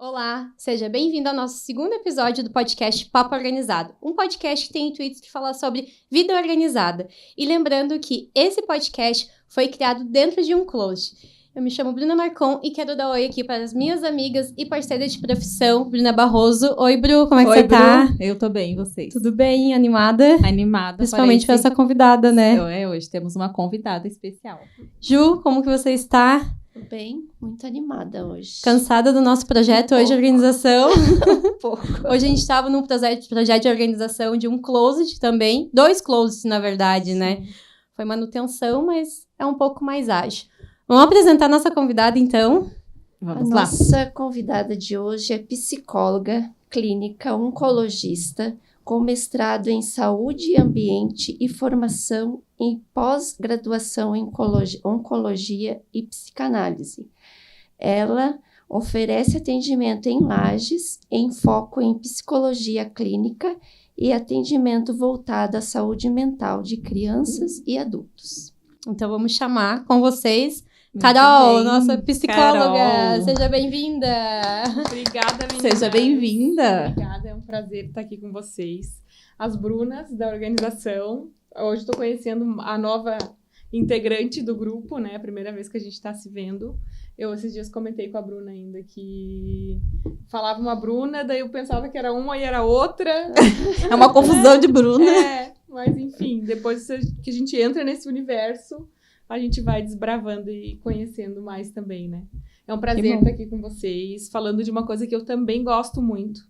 Olá, seja bem-vindo ao nosso segundo episódio do podcast Papo Organizado, um podcast que tem o intuito de falar sobre vida organizada. E lembrando que esse podcast foi criado dentro de um closet. Eu me chamo Bruna Marcon e quero dar oi aqui para as minhas amigas e parceiras de profissão, Bruna Barroso. Oi, Bru, como é que você tá? Eu tô bem, e vocês? Tudo bem? Animada? Animada. Principalmente para essa convidada, né? Hoje temos uma convidada especial. Ju, como que você está? Bem, muito animada hoje. Cansada do nosso projeto hoje de organização? Um pouco. Hoje a gente estava num projeto de organização de um closet também. 2 closets, na verdade, né? Foi manutenção, mas é um pouco mais ágil. Vamos apresentar a nossa convidada, então? Vamos lá. Nossa convidada de hoje é psicóloga, clínica, oncologista, com mestrado em saúde e ambiente e formação em pós-graduação em oncologia e psicanálise. Ela oferece atendimento em Lages, em foco em psicologia clínica e atendimento voltado à saúde mental de crianças e adultos. Então vamos chamar com vocês Carol, nossa psicóloga. Carol. Seja bem-vinda. Obrigada, meninas. Seja bem-vinda. Obrigada, é um prazer estar aqui com vocês. As Brunas da organização. Hoje estou conhecendo a nova integrante do grupo, né? A primeira vez que a gente está se vendo. Eu esses dias comentei com a Bruna ainda que falava uma Bruna, daí eu pensava que era uma e era outra. É uma confusão de Bruna. Mas enfim, depois que a gente entra nesse universo, a gente vai desbravando e conhecendo mais também, né? É um prazer estar aqui com vocês, falando de uma coisa que eu também gosto muito,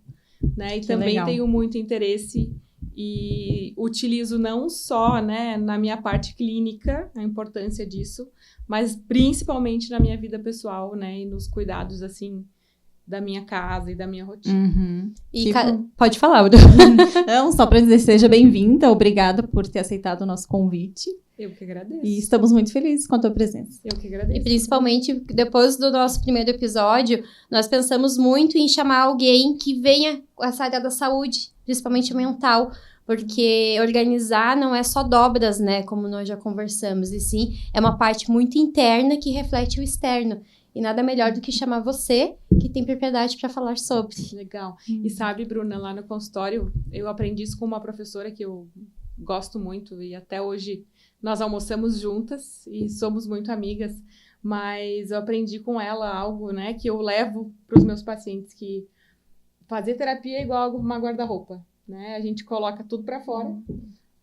né? E também legal. tenho muito interesse e utilizo não só, né, na minha parte clínica, a importância disso, mas principalmente na minha vida pessoal, né? E nos cuidados, assim, da minha casa e da minha rotina. Uhum. E pode falar, Bru. Não, só para dizer, seja bem-vinda. Obrigada por ter aceitado o nosso convite. Eu que agradeço. E estamos muito felizes com a tua presença. Eu que agradeço. E principalmente depois do nosso primeiro episódio, nós pensamos muito em chamar alguém que venha com essa área da saúde, principalmente mental, porque organizar não é só dobras, né, como nós já conversamos, e sim é uma parte muito interna que reflete o externo. E nada melhor do que chamar você, que tem propriedade para falar sobre. Legal. E sabe, Bruna, lá no consultório, eu aprendi isso com uma professora que eu gosto muito e até hoje nós almoçamos juntas e somos muito amigas, mas eu aprendi com ela algo, né, que eu levo para os meus pacientes, que fazer terapia é igual uma guarda-roupa, né? A gente coloca tudo para fora,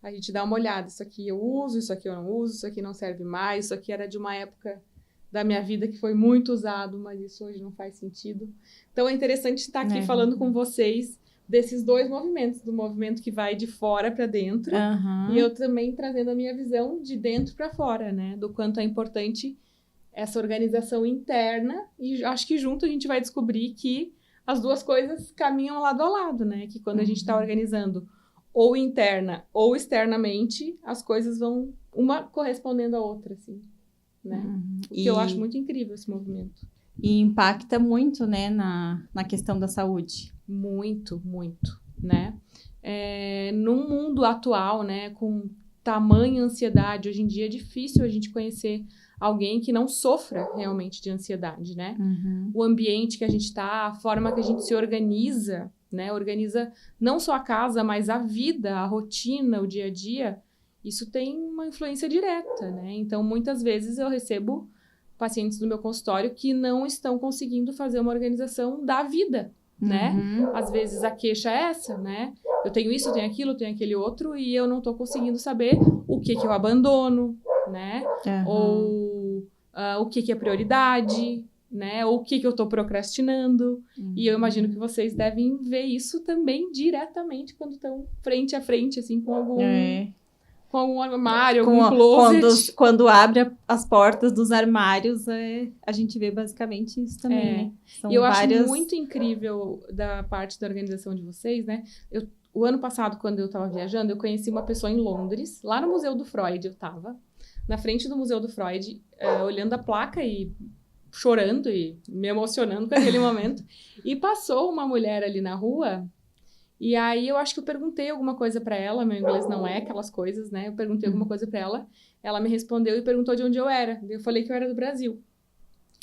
a gente dá uma olhada, isso aqui eu uso, isso aqui eu não uso, isso aqui não serve mais, isso aqui era de uma época da minha vida que foi muito usado, mas isso hoje não faz sentido. Então é interessante estar aqui falando com vocês desses 2 movimentos, do movimento que vai de fora para dentro, e eu também trazendo a minha visão de dentro para fora, né? Do quanto é importante essa organização interna, e acho que junto a gente vai descobrir que as 2 coisas caminham lado a lado, né? Que quando a gente está organizando ou interna ou externamente, as coisas vão uma correspondendo à outra, assim, né? O que eu acho muito incrível esse movimento. E impacta muito, né, na questão da saúde. Muito, muito, né? No mundo atual, né, com tamanha ansiedade, hoje em dia é difícil a gente conhecer alguém que não sofra realmente de ansiedade, né? O ambiente que a gente está, a forma que a gente se organiza, né? Organiza não só a casa, mas a vida, a rotina, o dia a dia. Isso tem uma influência direta, né? Então, muitas vezes eu recebo pacientes do meu consultório que não estão conseguindo fazer uma organização da vida, né? Às vezes a queixa é essa, né? Eu tenho isso, eu tenho aquilo, eu tenho aquele outro e eu não estou conseguindo saber o que eu abandono, né? Ou o que é prioridade, né? Ou o que eu estou procrastinando. E eu imagino que vocês devem ver isso também diretamente quando estão frente a frente, assim, com algum... Com algum armário, algum closet. Quando abre as portas dos armários, a gente vê basicamente isso também, né? E eu acho muito incrível da parte da organização de vocês, né? O ano passado, quando eu estava viajando, eu conheci uma pessoa em Londres, lá no Museu do Freud eu estava, na frente do Museu do Freud, olhando a placa e chorando e me emocionando com aquele momento. E passou uma mulher ali na rua... E aí eu acho que eu perguntei alguma coisa pra ela, meu inglês não é aquelas coisas, né? Eu perguntei alguma coisa pra ela, ela me respondeu e perguntou de onde eu era. Eu falei que eu era do Brasil.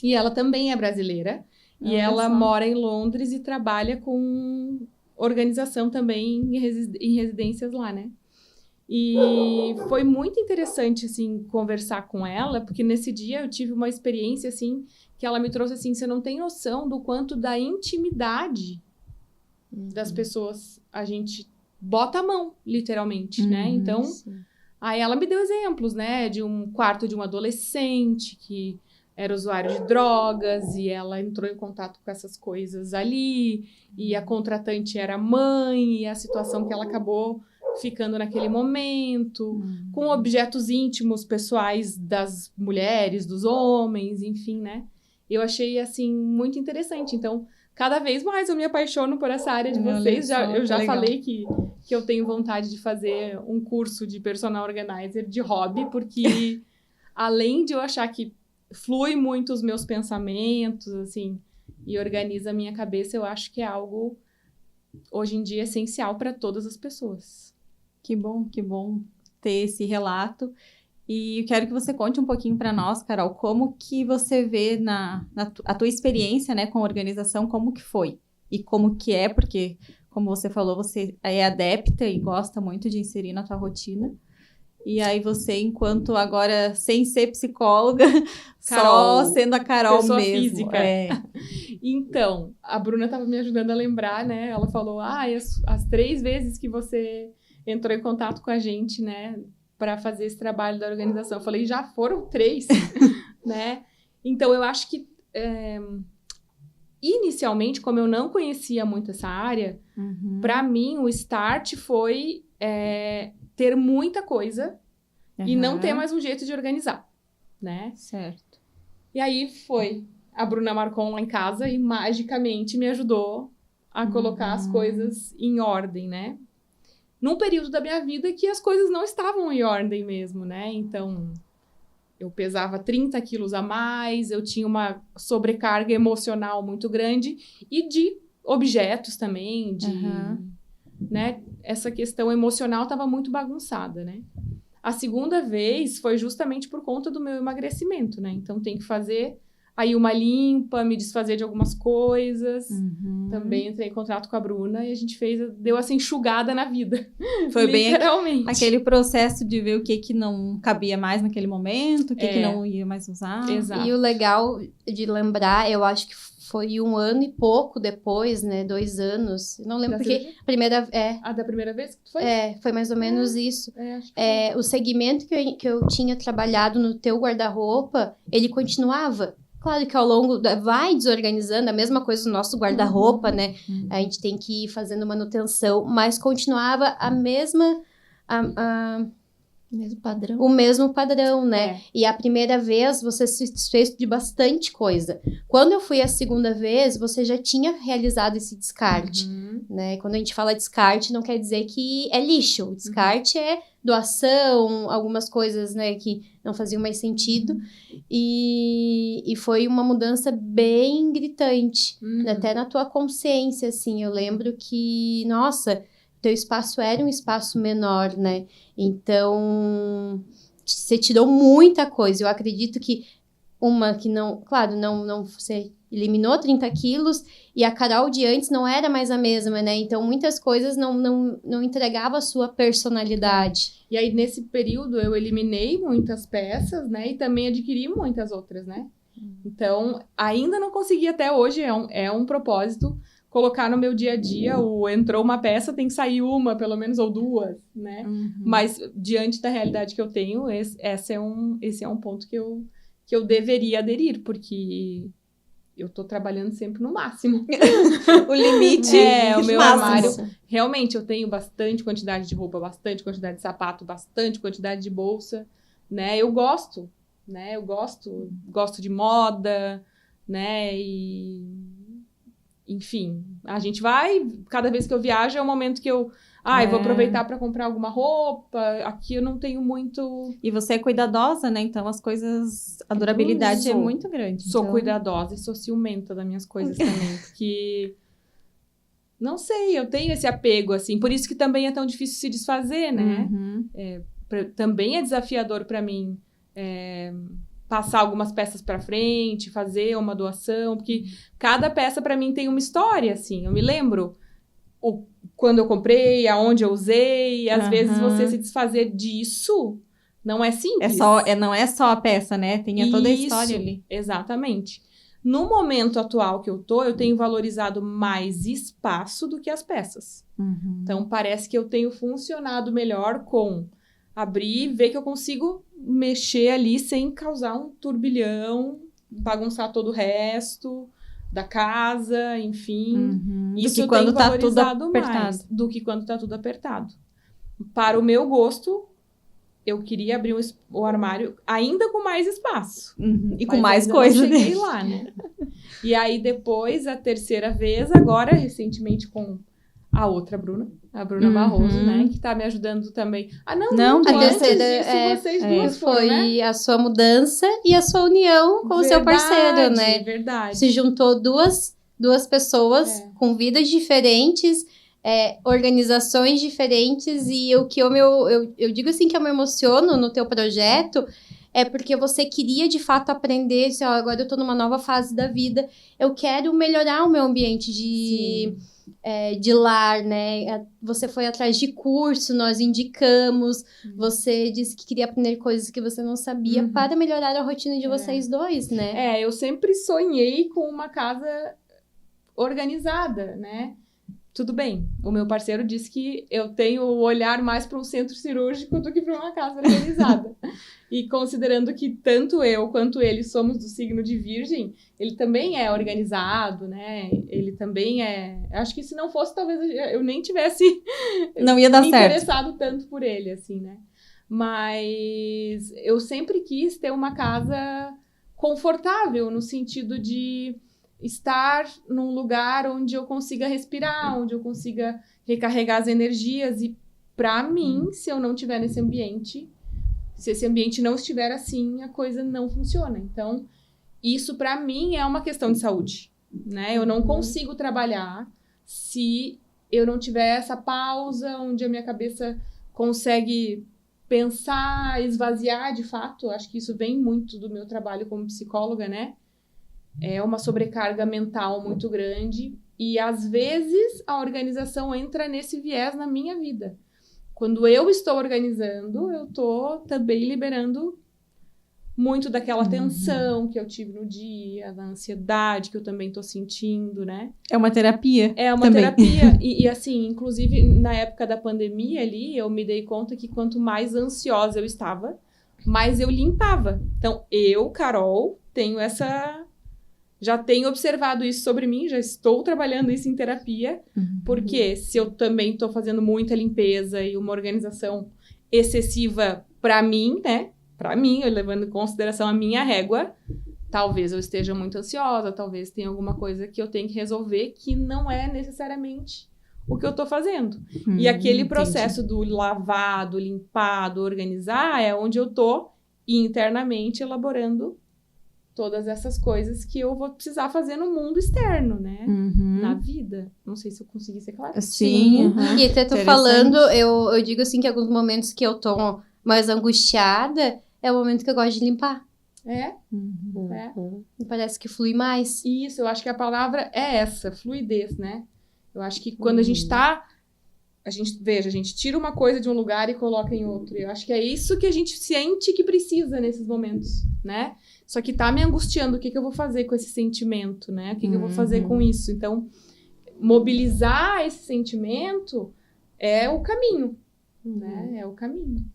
E ela também é brasileira. E Olha ela só. mora em Londres e trabalha com organização também em residências lá, né? E foi muito interessante, assim, conversar com ela, porque nesse dia eu tive uma experiência, assim, que ela me trouxe, assim, você não tem noção do quanto da intimidade das pessoas a gente bota a mão, literalmente, né? Então, aí ela me deu exemplos, né, de um quarto de um adolescente que era usuário de drogas e ela entrou em contato com essas coisas ali, e a contratante era a mãe, e a situação que ela acabou ficando naquele momento, com objetos íntimos, pessoais das mulheres, dos homens, enfim, né? Eu achei, assim, muito interessante. Então, cada vez mais eu me apaixono por essa área de Olha vocês. só, Eu já que legal. falei que eu tenho vontade de fazer um curso de personal organizer de hobby, porque além de eu achar que flui muito os meus pensamentos, assim, e organiza a minha cabeça, eu acho que é algo, hoje em dia, essencial para todas as pessoas. Que bom ter esse relato. E eu quero que você conte um pouquinho para nós, Carol, como que você vê a tua experiência, né, com a organização, como que foi? E como que é, porque, como você falou, você é adepta e gosta muito de inserir na tua rotina. E aí você, enquanto agora, sem ser psicóloga, Carol, só sendo a Carol pessoa mesmo. física. Então, a Bruna estava me ajudando a lembrar, né? Ela falou, as 3 vezes que você entrou em contato com a gente, né, para fazer esse trabalho da organização. Eu falei, já foram 3, né? Então, eu acho que, inicialmente, como eu não conhecia muito essa área, para mim, o start foi ter muita coisa e não ter mais um jeito de organizar, né? Certo. E aí foi. A Bruna marcou lá em casa e magicamente me ajudou a colocar as coisas em ordem, né? Num período da minha vida que as coisas não estavam em ordem mesmo, né? Então, eu pesava 30 quilos a mais, eu tinha uma sobrecarga emocional muito grande e de objetos também, né? Essa questão emocional estava muito bagunçada, né? A segunda vez foi justamente por conta do meu emagrecimento, né? Então, tem que fazer aí uma limpa, me desfazer de algumas coisas. Também entrei em contato com a Bruna e a gente deu essa enxugada na vida. Foi bem literalmente. aquele processo de ver o que não cabia mais naquele momento, o que não ia mais usar. Exato. E o legal de lembrar, eu acho que foi 1 ano e pouco depois, né? 2 anos. Não lembro Da porque cirurgia? da primeira vez que tu foi? foi mais ou menos isso. Acho que O segmento que eu tinha trabalhado no teu guarda-roupa, ele continuava. Claro que ao longo vai desorganizando, a mesma coisa no nosso guarda-roupa, né? A gente tem que ir fazendo manutenção, mas continuava a mesma... Mesmo padrão. O mesmo padrão, né? E a primeira vez você se desfez de bastante coisa. Quando eu fui a segunda vez, você já tinha realizado esse descarte, né? Quando a gente fala descarte, não quer dizer que é lixo. O descarte é doação, algumas coisas, né, que não faziam mais sentido. E foi uma mudança bem gritante, até na tua consciência, assim. Eu lembro que, nossa, teu espaço era um espaço menor, né? Então, você tirou muita coisa. Eu acredito que você eliminou 30 quilos e a Carol de antes não era mais a mesma, né? Então, muitas coisas não entregavam a sua personalidade. E aí, nesse período, eu eliminei muitas peças, né? E também adquiri muitas outras, né? Então, ainda não consegui até hoje, é um propósito, colocar no meu dia a dia, entrou uma peça, tem que sair uma, pelo menos, ou 2, né? Mas, diante da realidade que eu tenho, esse é um ponto que eu deveria aderir, porque eu tô trabalhando sempre no máximo. O limite o meu máximo. armário. Realmente, eu tenho bastante quantidade de roupa, bastante quantidade de sapato, bastante quantidade de bolsa, né? Eu gosto, né? Eu gosto de moda, né? E... Enfim, a gente vai... Cada vez que eu viajo é o momento que eu... eu vou aproveitar para comprar alguma roupa. Aqui eu não tenho muito... E você é cuidadosa, né? Então, as coisas... A durabilidade é muito grande. Sou cuidadosa e sou ciumenta das minhas coisas também. Porque... Não sei, eu tenho esse apego, assim. Por isso que também é tão difícil se desfazer, né? Também é desafiador para mim... passar algumas peças para frente, fazer uma doação, porque cada peça para mim tem uma história, assim. Eu me lembro quando eu comprei, aonde eu usei, às vezes você se desfazer disso não é simples. Não é só a peça, né? Tem toda a história ali. Exatamente. No momento atual que eu tenho valorizado mais espaço do que as peças. Então, parece que eu tenho funcionado melhor com abrir, ver que eu consigo mexer ali sem causar um turbilhão, bagunçar todo o resto da casa, enfim. Isso eu tenho valorizado mais do que quando tá tudo apertado. Para o meu gosto, eu queria abrir o armário ainda com mais espaço. E com mais coisa. Não cheguei lá, né? E aí, depois, a terceira vez, agora, recentemente, com a outra Bruna, a Bruna Barroso, né? Que tá me ajudando também. Não, a terceira vocês duas foram, foi a sua mudança e a sua união com o seu parceiro, né? Verdade. Se juntou duas pessoas com vidas diferentes, organizações diferentes, e o que eu digo assim que eu me emociono no teu projeto é porque você queria de fato aprender, assim, agora eu tô numa nova fase da vida, eu quero melhorar o meu ambiente de lar, né? Você foi atrás de curso, nós indicamos, você disse que queria aprender coisas que você não sabia para melhorar a rotina de vocês dois, né? Eu sempre sonhei com uma casa organizada, né? Tudo bem, o meu parceiro disse que eu tenho o olhar mais para um centro cirúrgico do que para uma casa organizada. E considerando que tanto eu quanto ele somos do signo de Virgem, ele também é organizado, né? Ele também é... Acho que se não fosse, talvez eu nem tivesse não ia dar me certo. Interessado tanto por ele, assim, né? Mas eu sempre quis ter uma casa confortável, no sentido de estar num lugar onde eu consiga respirar, onde eu consiga recarregar as energias. E para mim, se eu não estiver nesse ambiente, se esse ambiente não estiver assim, a coisa não funciona. Então, isso para mim é uma questão de saúde, né? Eu não consigo trabalhar se eu não tiver essa pausa onde a minha cabeça consegue pensar, esvaziar de fato. Acho que isso vem muito do meu trabalho como psicóloga, né? É uma sobrecarga mental muito grande e, às vezes, a organização entra nesse viés na minha vida. Quando eu estou organizando, eu estou também liberando muito daquela tensão que eu tive no dia, da ansiedade que eu também estou sentindo, né? É uma terapia. É uma terapia. E, assim, inclusive, na época da pandemia ali, eu me dei conta que quanto mais ansiosa eu estava, mais eu limpava. Então, eu, Carol, já tenho observado isso sobre mim, já estou trabalhando isso em terapia, porque se eu também estou fazendo muita limpeza e uma organização excessiva para mim, né? Para mim, eu levando em consideração a minha régua, talvez eu esteja muito ansiosa, talvez tenha alguma coisa que eu tenho que resolver que não é necessariamente o que eu estou fazendo. E aquele processo do lavar, do limpar, do organizar, é onde eu estou internamente elaborando todas essas coisas que eu vou precisar fazer no mundo externo, né? Na vida. Não sei se eu consegui ser clara. Sim. E até tô falando, eu digo assim que alguns momentos que eu tô mais angustiada, é o momento que eu gosto de limpar. E parece que flui mais. Isso, eu acho que a palavra é essa, fluidez, né? Eu acho que quando a gente tira uma coisa de um lugar e coloca em outro. Eu acho que é isso que a gente sente que precisa nesses momentos, né? Só que tá me angustiando, o que eu vou fazer com esse sentimento, né? O que eu vou fazer com isso? Então, mobilizar esse sentimento é o caminho, né? É o caminho.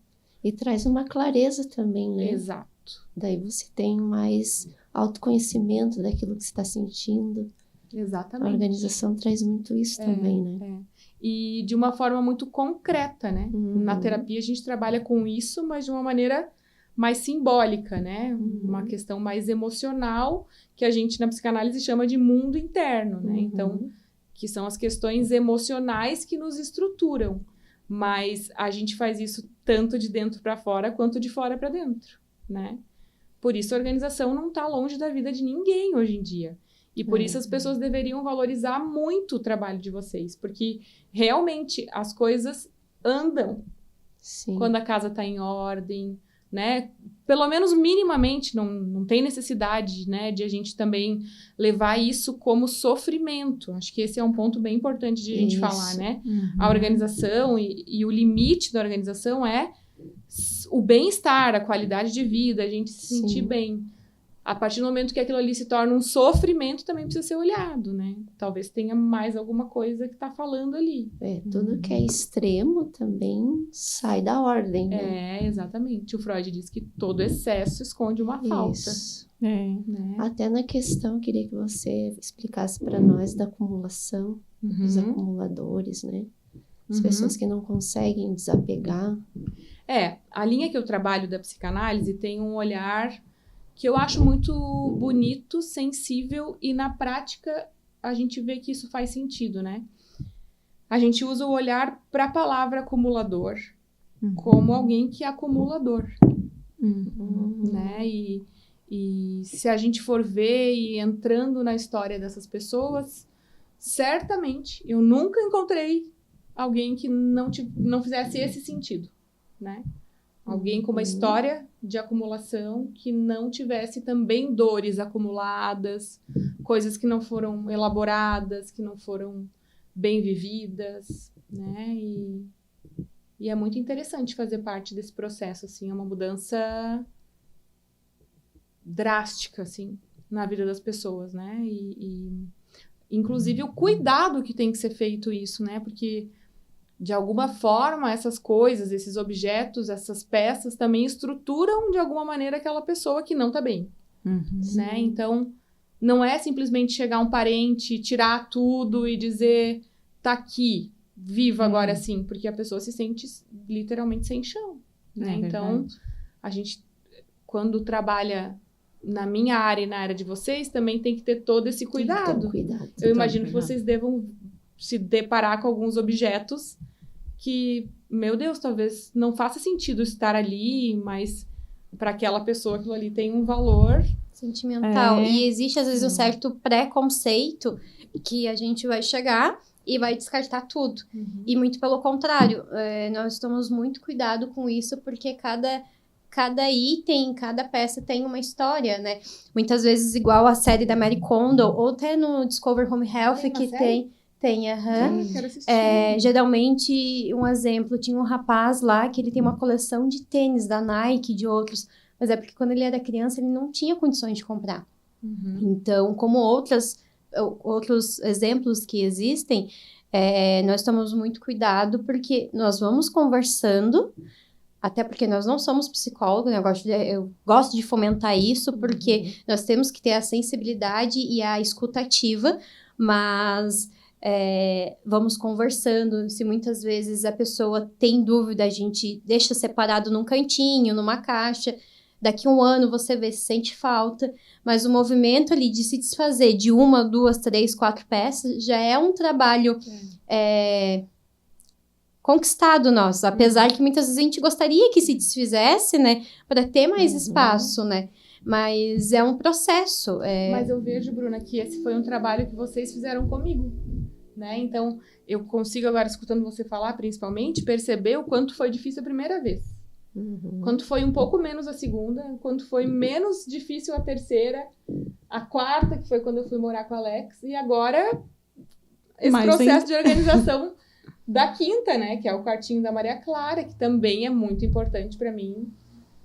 E traz uma clareza também, né? Exato. Daí você tem mais autoconhecimento daquilo que você está sentindo. Exatamente. A organização traz muito isso também, né? E de uma forma muito concreta, né? Na terapia a gente trabalha com isso, mas de uma maneira mais simbólica, né? Uma questão mais emocional, que a gente na psicanálise chama de mundo interno, né? Então, que são as questões emocionais que nos estruturam. Mas a gente faz isso tanto de dentro para fora, quanto de fora para dentro, né? Por isso a organização não está longe da vida de ninguém hoje em dia. E por isso as pessoas deveriam valorizar muito o trabalho de vocês, porque realmente as coisas andam. Sim. Quando a casa está em ordem, né? Pelo menos minimamente, não tem necessidade, né, de a gente também levar isso como sofrimento. Acho que esse é um ponto bem importante de a gente falar, né? A organização e o limite da organização é o bem-estar, a qualidade de vida, a gente se sentir bem. A partir do momento que aquilo ali se torna um sofrimento, também precisa ser olhado, né? Talvez tenha mais alguma coisa que tá falando ali. Tudo que é extremo também sai da ordem, né? Exatamente. O Freud diz que todo excesso esconde uma falta. Isso. Né? Até na questão, eu queria que você explicasse para nós da acumulação, dos acumuladores, né? As pessoas que não conseguem desapegar. A linha que eu trabalho da psicanálise tem um olhar que eu acho muito bonito, sensível, e na prática a gente vê que isso faz sentido, né? A gente usa o olhar para a palavra acumulador como alguém que é acumulador, né? E se a gente for ver e entrando na história dessas pessoas, certamente eu nunca encontrei alguém que não fizesse esse sentido, né? Alguém com uma história de acumulação que não tivesse também dores acumuladas, coisas que não foram elaboradas, que não foram bem vividas, né? E é muito interessante fazer parte desse processo, assim, é uma mudança drástica, assim, na vida das pessoas, né? E inclusive o cuidado que tem que ser feito isso, né? Porque de alguma forma, essas coisas, esses objetos, essas peças também estruturam de alguma maneira aquela pessoa que não tá bem, né? Então, não é simplesmente chegar um parente, tirar tudo e dizer, tá aqui, viva agora sim, porque a pessoa se sente literalmente sem chão, né? Então, a gente, quando trabalha na minha área e na área de vocês, também tem que ter todo esse cuidado. Eu imagino que vocês devam se deparar com alguns objetos que, meu Deus, talvez não faça sentido estar ali, mas para aquela pessoa aquilo ali tem um valor sentimental. E existe, às vezes, um certo preconceito que a gente vai chegar e vai descartar tudo. E muito pelo contrário, nós tomamos muito cuidado com isso, porque cada item, cada peça tem uma história, né? Muitas vezes, igual a série da Marie Kondo, ou até no Discover Home Health, que tem, quero assistir. Geralmente, um exemplo, tinha um rapaz lá que ele tem uma coleção de tênis da Nike, de outros, mas é porque quando ele era criança, ele não tinha condições de comprar. Então, como outros exemplos que existem, nós tomamos muito cuidado, porque nós vamos conversando, até porque nós não somos psicólogos, né? Eu gosto de fomentar isso, porque nós temos que ter a sensibilidade e a escutativa, mas vamos conversando. Se muitas vezes a pessoa tem dúvida, a gente deixa separado num cantinho, numa caixa. Daqui a um ano você vê se sente falta, mas o movimento ali de se desfazer de 1, 2, 3, 4 peças já é um trabalho conquistado nosso, apesar que muitas vezes a gente gostaria que se desfizesse, né, para ter mais espaço, né, mas é um processo. Mas eu vejo, Bruna, que esse foi um trabalho que vocês fizeram comigo, né, então eu consigo agora, escutando você falar, principalmente, perceber o quanto foi difícil a primeira vez. Quanto foi um pouco menos a segunda, quanto foi menos difícil a terceira, a quarta, que foi quando eu fui morar com o Alex, e agora esse processo de organização da quinta, né, que é o quartinho da Maria Clara, que também é muito importante para mim.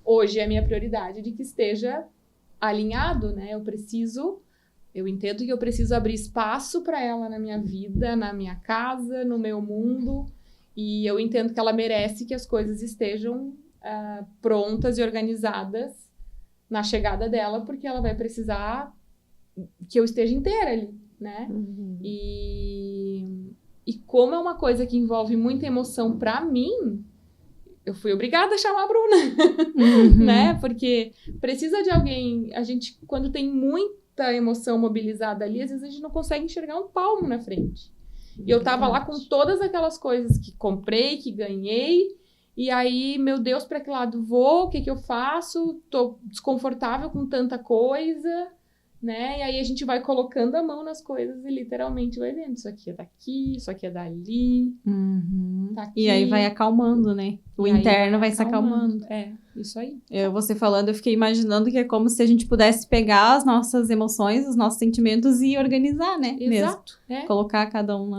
Hoje é a minha prioridade de que esteja alinhado, né, eu entendo que eu preciso abrir espaço para ela na minha vida, na minha casa, no meu mundo, e eu entendo que ela merece que as coisas estejam prontas e organizadas na chegada dela, porque ela vai precisar que eu esteja inteira ali, né? E como é uma coisa que envolve muita emoção pra mim, eu fui obrigada a chamar a Bruna, né? Porque precisa de alguém, a gente, quando tem muita emoção mobilizada ali, às vezes a gente não consegue enxergar um palmo na frente. E eu tava lá com todas aquelas coisas que comprei, que ganhei, e aí, meu Deus, para que lado vou? O que eu faço? Tô desconfortável com tanta coisa, né? E aí a gente vai colocando a mão nas coisas e literalmente vai vendo. Isso aqui é daqui, isso aqui é dali. Tá aqui. E aí vai acalmando, né? O E aí interno vai se acalmando. É, isso aí. Você falando, eu fiquei imaginando que é como se a gente pudesse pegar as nossas emoções, os nossos sentimentos e organizar, né? Mesmo. Exato. Colocar cada um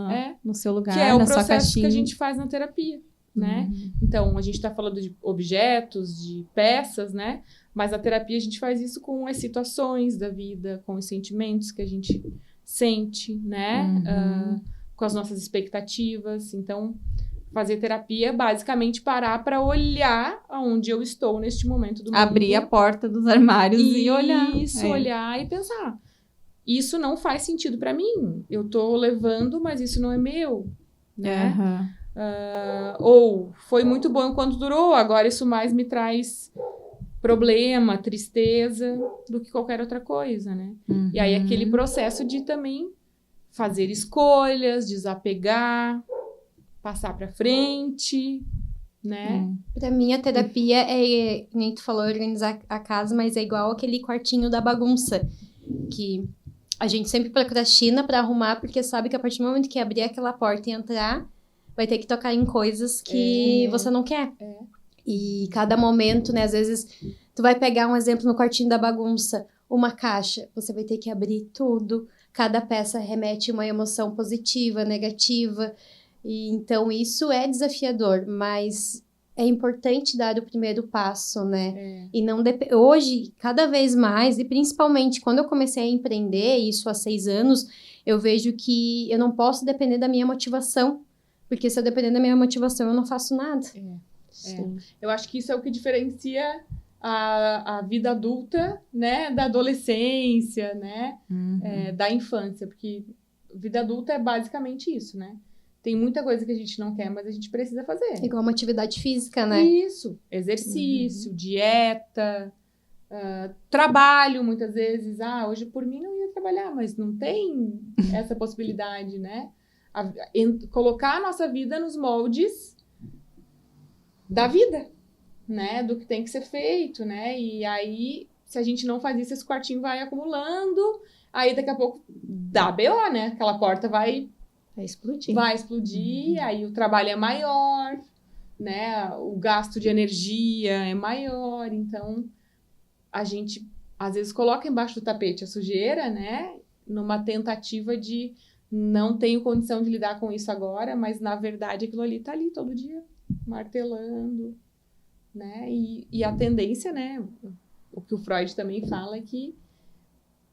no seu lugar, Que é o na sua processo caixinha. que a gente faz na terapia, né? Então, a gente tá falando de objetos, de peças, né? Mas na terapia a gente faz isso com as situações da vida, com os sentimentos que a gente sente, né? Com as nossas expectativas. Então, fazer terapia é basicamente parar para olhar aonde eu estou neste momento do mundo. Abrir a porta dos armários e olhar. Isso, olhar e pensar. Isso não faz sentido para mim. Eu tô levando, mas isso não é meu, né? Ou foi muito bom enquanto durou, agora isso mais me traz problema, tristeza, do que qualquer outra coisa, né? E aí aquele processo de também fazer escolhas, desapegar, passar para frente, né? Pra mim, a terapia é, nem tu falou, organizar a casa, mas é igual aquele quartinho da bagunça, que a gente sempre procrastina pra arrumar, porque sabe que a partir do momento que abrir aquela porta e entrar, vai ter que tocar em coisas que você não quer. E cada momento, né, às vezes, tu vai pegar um exemplo no quartinho da bagunça, uma caixa, você vai ter que abrir tudo, cada peça remete uma emoção positiva, negativa, e então isso é desafiador, mas é importante dar o primeiro passo, né? E não hoje, cada vez mais, e principalmente quando eu comecei a empreender, isso há 6 anos, eu vejo que eu não posso depender da minha motivação, porque se eu depender da minha motivação, eu não faço nada. Eu acho que isso é o que diferencia a vida adulta, né, da adolescência, né, da infância, porque vida adulta é basicamente isso, né? Tem muita coisa que a gente não quer, mas a gente precisa fazer. Igual uma atividade física, né? Isso, exercício, dieta, trabalho, muitas vezes. Hoje por mim não ia trabalhar, mas não tem essa possibilidade, né? Colocar a nossa vida nos moldes da vida, né? Do que tem que ser feito, né? E aí, se a gente não faz isso, esse quartinho vai acumulando, aí daqui a pouco dá BO, né? Aquela porta vai explodir. Vai explodir, aí o trabalho é maior, né? O gasto de energia é maior, então a gente às vezes coloca embaixo do tapete a sujeira, né? Numa tentativa de não tenho condição de lidar com isso agora, mas na verdade aquilo ali tá ali todo dia, martelando, né? E a tendência, né? O que o Freud também fala é que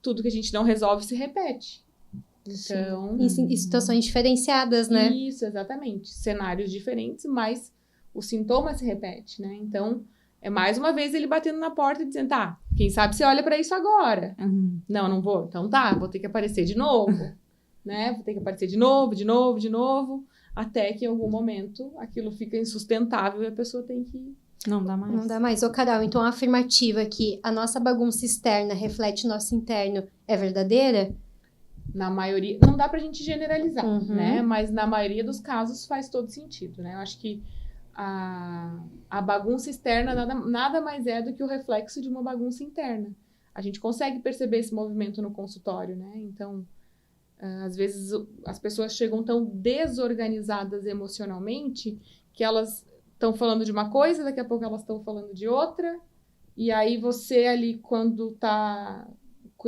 tudo que a gente não resolve se repete. Então, em situações diferenciadas, né? Isso, exatamente. Cenários diferentes, mas o sintoma se repete, né? Então, é mais uma vez ele batendo na porta e dizendo, tá, quem sabe você olha pra isso agora. Não vou. Então tá, vou ter que aparecer de novo, né? Vou ter que aparecer de novo, até que em algum momento aquilo fica insustentável e a pessoa tem que... Não dá mais. Não dá mais. Ô, Carol, então a afirmativa que a nossa bagunça externa reflete o nosso interno é verdadeira? Na maioria, não dá pra gente generalizar, né? Mas na maioria dos casos faz todo sentido, né? Eu acho que a bagunça externa nada mais é do que o reflexo de uma bagunça interna. A gente consegue perceber esse movimento no consultório, né? Então, às vezes as pessoas chegam tão desorganizadas emocionalmente que elas estão falando de uma coisa, daqui a pouco elas estão falando de outra, e aí você ali,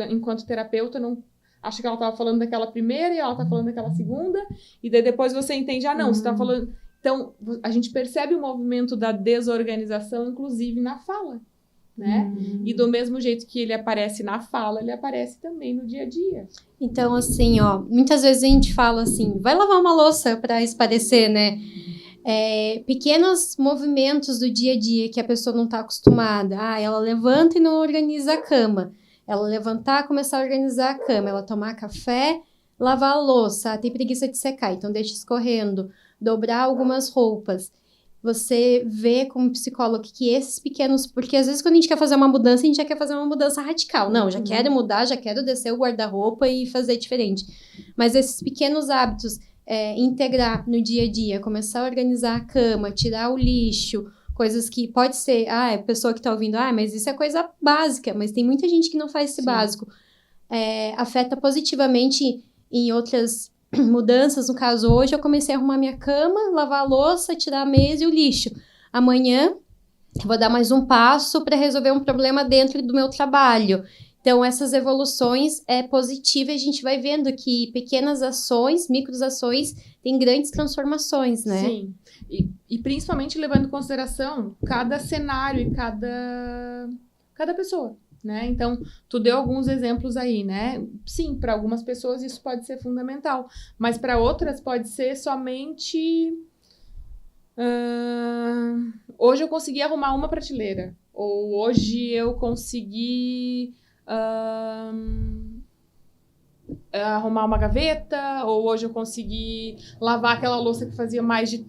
enquanto terapeuta, não acha que ela estava falando daquela primeira e ela está falando daquela segunda, e daí depois você entende, não, você está falando... Então, a gente percebe o movimento da desorganização, inclusive na fala, né? E do mesmo jeito que ele aparece na fala, ele aparece também no dia a dia. Então, assim, ó, muitas vezes a gente fala assim, vai lavar uma louça para esparecer, né? Pequenos movimentos do dia a dia que a pessoa não está acostumada. Ela levanta e não organiza a cama. Ela levantar, começar a organizar a cama. Ela tomar café, lavar a louça. Tem preguiça de secar, então deixa escorrendo. Dobrar algumas roupas. Você vê como psicólogo que esses pequenos... Porque às vezes quando a gente quer fazer uma mudança, a gente já quer fazer uma mudança radical. Não, já quero mudar, já quero descer o guarda-roupa e fazer diferente. Mas esses pequenos hábitos... integrar no dia a dia, começar a organizar a cama, tirar o lixo, coisas que pode ser, a pessoa que tá ouvindo, mas isso é coisa básica, mas tem muita gente que não faz esse básico. afeta positivamente em outras mudanças. No caso, hoje eu comecei a arrumar minha cama, lavar a louça, tirar a mesa e o lixo. Amanhã eu vou dar mais um passo para resolver um problema dentro do meu trabalho. Então, essas evoluções é positiva e a gente vai vendo que pequenas ações, microações, têm grandes transformações, né? Sim, e principalmente levando em consideração cada cenário e cada pessoa, né? Então, tu deu alguns exemplos aí, né? Sim, para algumas pessoas isso pode ser fundamental, mas para outras pode ser somente... hoje eu consegui arrumar uma prateleira, ou hoje eu consegui... arrumar uma gaveta, ou hoje eu consegui lavar aquela louça que fazia mais de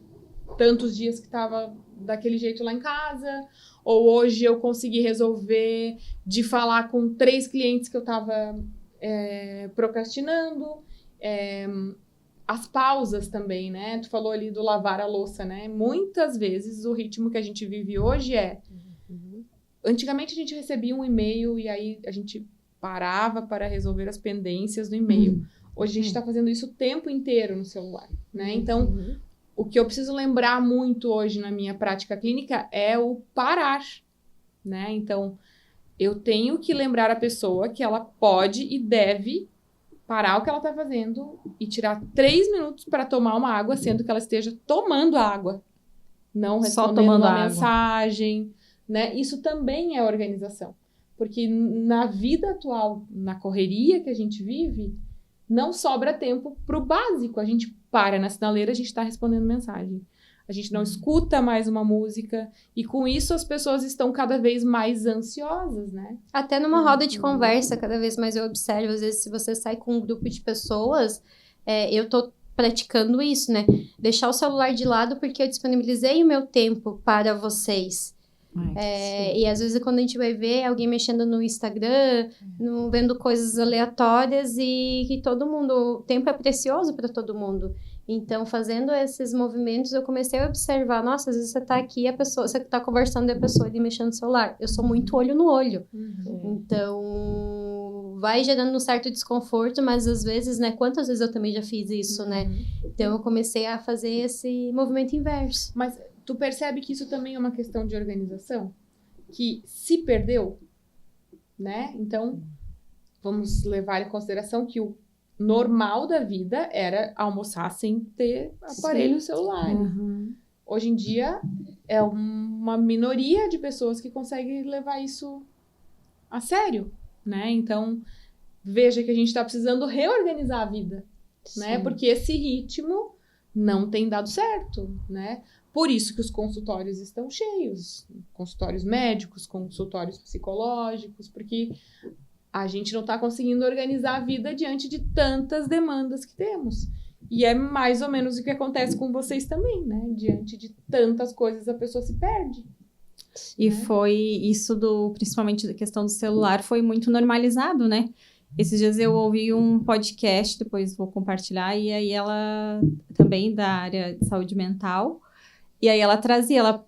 tantos dias que estava daquele jeito lá em casa, ou hoje eu consegui resolver de falar com 3 clientes que eu estava procrastinando. As pausas também, né? Tu falou ali do lavar a louça, né? Muitas vezes o ritmo que a gente vive hoje Antigamente a gente recebia um e-mail e aí a gente parava para resolver as pendências do e-mail. Hoje a gente está fazendo isso o tempo inteiro no celular, né? Então, o que eu preciso lembrar muito hoje na minha prática clínica é o parar, né? Então, eu tenho que lembrar a pessoa que ela pode e deve parar o que ela está fazendo e tirar 3 minutos para tomar uma água, sendo que ela esteja tomando água, não respondendo uma mensagem, né? Isso também é organização. Porque na vida atual, na correria que a gente vive, não sobra tempo para o básico. A gente para na sinaleira, a gente está respondendo mensagem. A gente não escuta mais uma música. E com isso as pessoas estão cada vez mais ansiosas, né? Até numa roda de conversa, cada vez mais eu observo. Às vezes, se você sai com um grupo de pessoas, eu tô praticando isso, né? Deixar o celular de lado porque eu disponibilizei o meu tempo para vocês. E às vezes quando a gente vai ver alguém mexendo no Instagram, vendo coisas aleatórias e que todo mundo, o tempo é precioso para todo mundo. Então, fazendo esses movimentos, eu comecei a observar, nossa, às vezes você tá aqui, você tá conversando e a pessoa ali mexendo no celular. Eu sou muito olho no olho. Então, vai gerando um certo desconforto, mas às vezes, né, quantas vezes eu também já fiz isso, né? Então, eu comecei a fazer esse movimento inverso. Mas tu percebe que isso também é uma questão de organização? Que se perdeu, né? Então, vamos levar em consideração que o normal da vida era almoçar sem ter aparelho celular. Hoje em dia, é uma minoria de pessoas que consegue levar isso a sério, né? Então, veja que a gente está precisando reorganizar a vida, né? Porque esse ritmo não tem dado certo, né? Por isso que os consultórios estão cheios, consultórios médicos, consultórios psicológicos, porque a gente não está conseguindo organizar a vida diante de tantas demandas que temos. E é mais ou menos o que acontece com vocês também, né? Diante de tantas coisas, a pessoa se perde. E foi isso principalmente da questão do celular, foi muito normalizado, né? Esses dias eu ouvi um podcast, depois vou compartilhar, e aí ela, também da área de saúde mental, e aí ela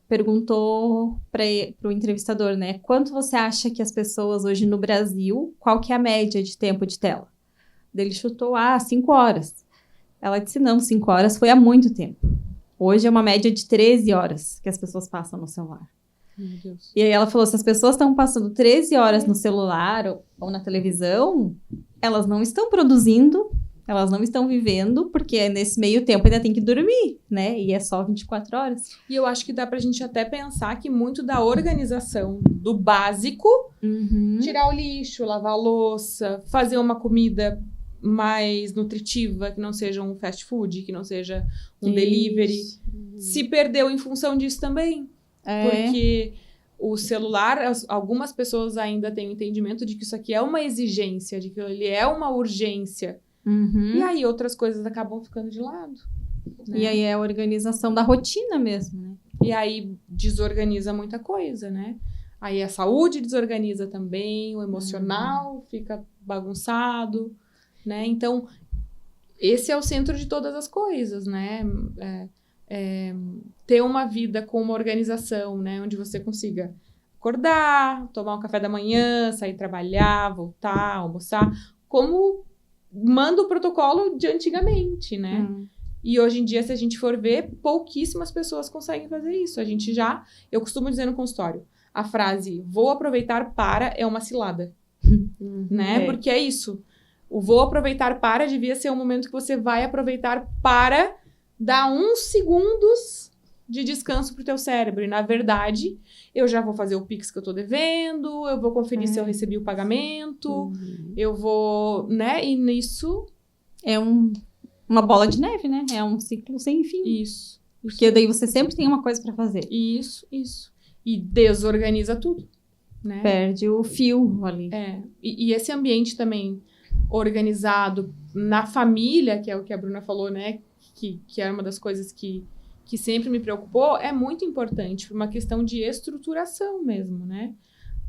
perguntou para o entrevistador, né? Quanto você acha que as pessoas hoje no Brasil, qual que é a média de tempo de tela? Ele chutou, 5 horas. Ela disse, não, 5 horas foi há muito tempo. Hoje é uma média de 13 horas que as pessoas passam no celular. Meu Deus. E aí ela falou, se as pessoas estão passando 13 horas no celular ou na televisão, elas não estão produzindo, elas não estão vivendo, porque nesse meio tempo ainda tem que dormir, né? E é só 24 horas. E eu acho que dá pra gente até pensar que muito da organização do básico, tirar o lixo, lavar a louça, fazer uma comida mais nutritiva, que não seja um fast food, que não seja um delivery, se perdeu em função disso também. Porque o celular, algumas pessoas ainda têm o entendimento de que isso aqui é uma exigência, de que ele é uma urgência. E aí outras coisas acabam ficando de lado. Né? E aí é a organização da rotina mesmo, né? E aí desorganiza muita coisa, né? Aí a saúde desorganiza também, o emocional fica bagunçado, né? Então, esse é o centro de todas as coisas, né? Ter uma vida com uma organização, né? Onde você consiga acordar, tomar um café da manhã, sair trabalhar, voltar, almoçar, como manda o protocolo de antigamente, né? E hoje em dia, se a gente for ver, pouquíssimas pessoas conseguem fazer isso. Eu costumo dizer no consultório, a frase vou aproveitar para é uma cilada, né? Porque é isso. O vou aproveitar para devia ser um momento que você vai aproveitar para dar uns segundos de descanso pro teu cérebro. E, na verdade, eu já vou fazer o Pix que eu tô devendo, eu vou conferir se eu recebi o pagamento, eu vou, né? E nisso... É uma bola de neve, né? É um ciclo sem fim. Isso. Porque daí você sempre tem uma coisa pra fazer. Isso. E desorganiza tudo, né? Perde o fio ali. E esse ambiente também organizado na família, que é o que a Bruna falou, né? Que é uma das coisas que sempre me preocupou, é muito importante por uma questão de estruturação mesmo, né?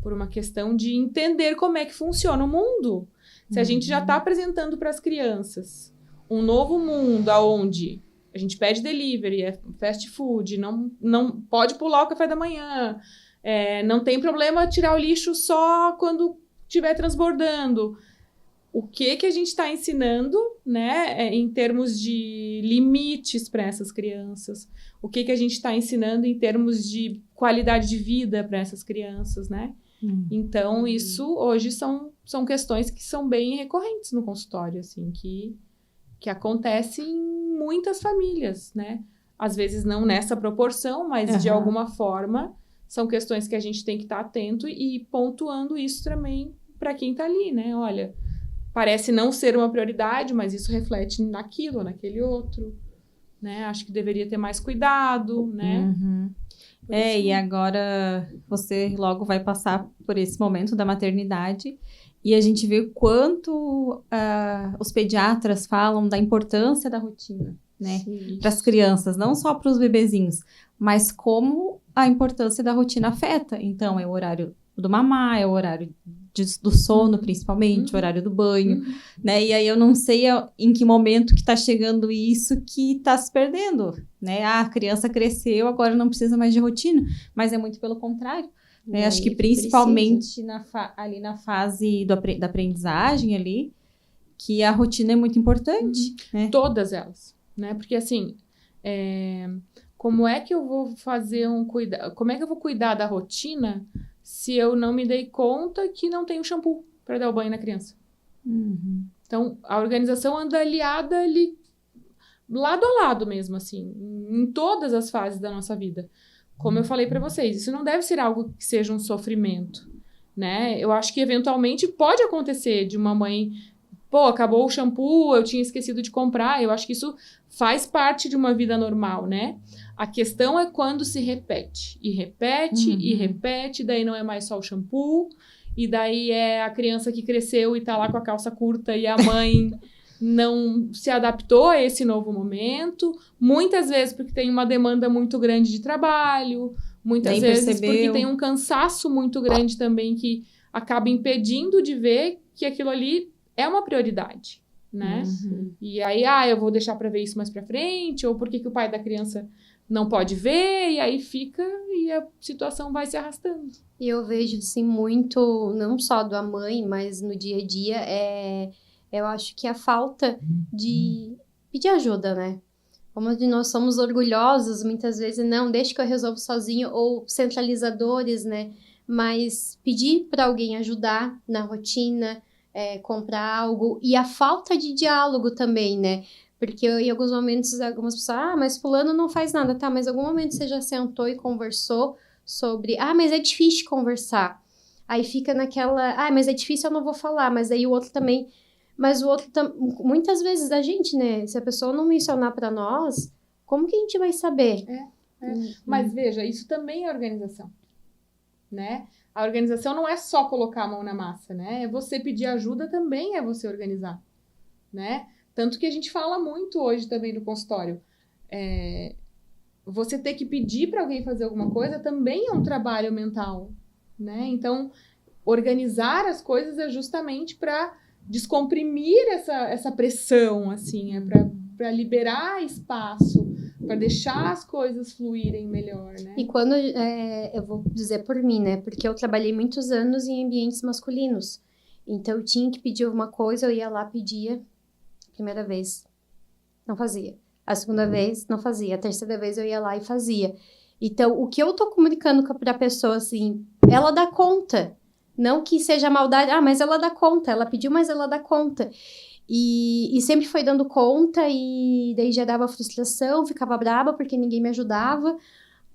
Por uma questão de entender como é que funciona o mundo. Se a gente já está apresentando para as crianças um novo mundo onde a gente pede delivery, é fast food, não pode pular o café da manhã, não tem problema tirar o lixo só quando estiver transbordando. O que a gente está ensinando, né, em termos de limites para essas crianças? O que a gente está ensinando em termos de qualidade de vida para essas crianças, né? Então, isso hoje são questões que são bem recorrentes no consultório, assim, que acontece em muitas famílias, né? Às vezes não nessa proporção, mas de alguma forma são questões que a gente tem que estar atento e pontuando isso também para quem está ali, né? Olha, parece não ser uma prioridade, mas isso reflete naquilo, naquele outro, né? Acho que deveria ter mais cuidado, né? E agora você logo vai passar por esse momento da maternidade e a gente vê quanto os pediatras falam da importância da rotina, né? Para as crianças, não só para os bebezinhos, mas como a importância da rotina afeta. Então, é o horário do mamar, é o horário do sono, principalmente, o horário do banho, né? E aí eu não sei em que momento que tá chegando isso que tá se perdendo, né? A criança cresceu, agora não precisa mais de rotina, mas é muito pelo contrário, né? Acho que principalmente ali na fase da aprendizagem ali, que a rotina é muito importante, né? Todas elas, né? Porque assim, como é que eu vou fazer como é que eu vou cuidar da rotina se eu não me dei conta que não tenho shampoo para dar o banho na criança? Então, a organização anda aliada ali, lado a lado mesmo, assim, em todas as fases da nossa vida. Como eu falei para vocês, isso não deve ser algo que seja um sofrimento, né? Eu acho que, eventualmente, pode acontecer de uma mãe... Pô, acabou o shampoo, eu tinha esquecido de comprar. Eu acho que isso faz parte de uma vida normal, né? A questão é quando se repete. E repete, e repete. Daí não é mais só o shampoo. E daí é a criança que cresceu e tá lá com a calça curta e a mãe não se adaptou a esse novo momento. Muitas vezes porque tem uma demanda muito grande de trabalho. Muitas vezes porque tem um cansaço muito grande também que acaba impedindo de ver que aquilo ali é uma prioridade, né? E aí, eu vou deixar para ver isso mais para frente, ou por que o pai da criança não pode ver, e aí fica, e a situação vai se arrastando. E eu vejo, assim, muito, não só da mãe, mas no dia a dia, eu acho que a falta de pedir ajuda, né? Como nós somos orgulhosos, muitas vezes, não, deixa que eu resolvo sozinho, ou centralizadores, né? Mas pedir para alguém ajudar na rotina, comprar algo, e a falta de diálogo também, né? Porque em alguns momentos, algumas pessoas, mas fulano não faz nada, tá? Mas em algum momento você já sentou e conversou sobre, mas é difícil conversar. Aí fica naquela, mas é difícil, eu não vou falar, mas aí o outro também, mas o outro, muitas vezes a gente, né? Se a pessoa não mencionar pra nós, como que a gente vai saber? Mas veja, isso também é organização, né? A organização não é só colocar a mão na massa, né? Você pedir ajuda também é você organizar, né? Tanto que a gente fala muito hoje também no consultório. Você ter que pedir para alguém fazer alguma coisa também é um trabalho mental, né? Então, organizar as coisas é justamente para descomprimir essa pressão, assim, para liberar espaço, para deixar as coisas fluírem melhor, né? E quando, eu vou dizer por mim, né? Porque eu trabalhei muitos anos em ambientes masculinos. Então, eu tinha que pedir alguma coisa, eu ia lá, pedia. Primeira vez, não fazia. A segunda vez, não fazia. A terceira vez, eu ia lá e fazia. Então, o que eu tô comunicando pra pessoa, assim, ela dá conta. Não que seja maldade, mas ela dá conta. Ela pediu, mas ela dá conta. E sempre foi dando conta, e daí já dava frustração, ficava braba porque ninguém me ajudava.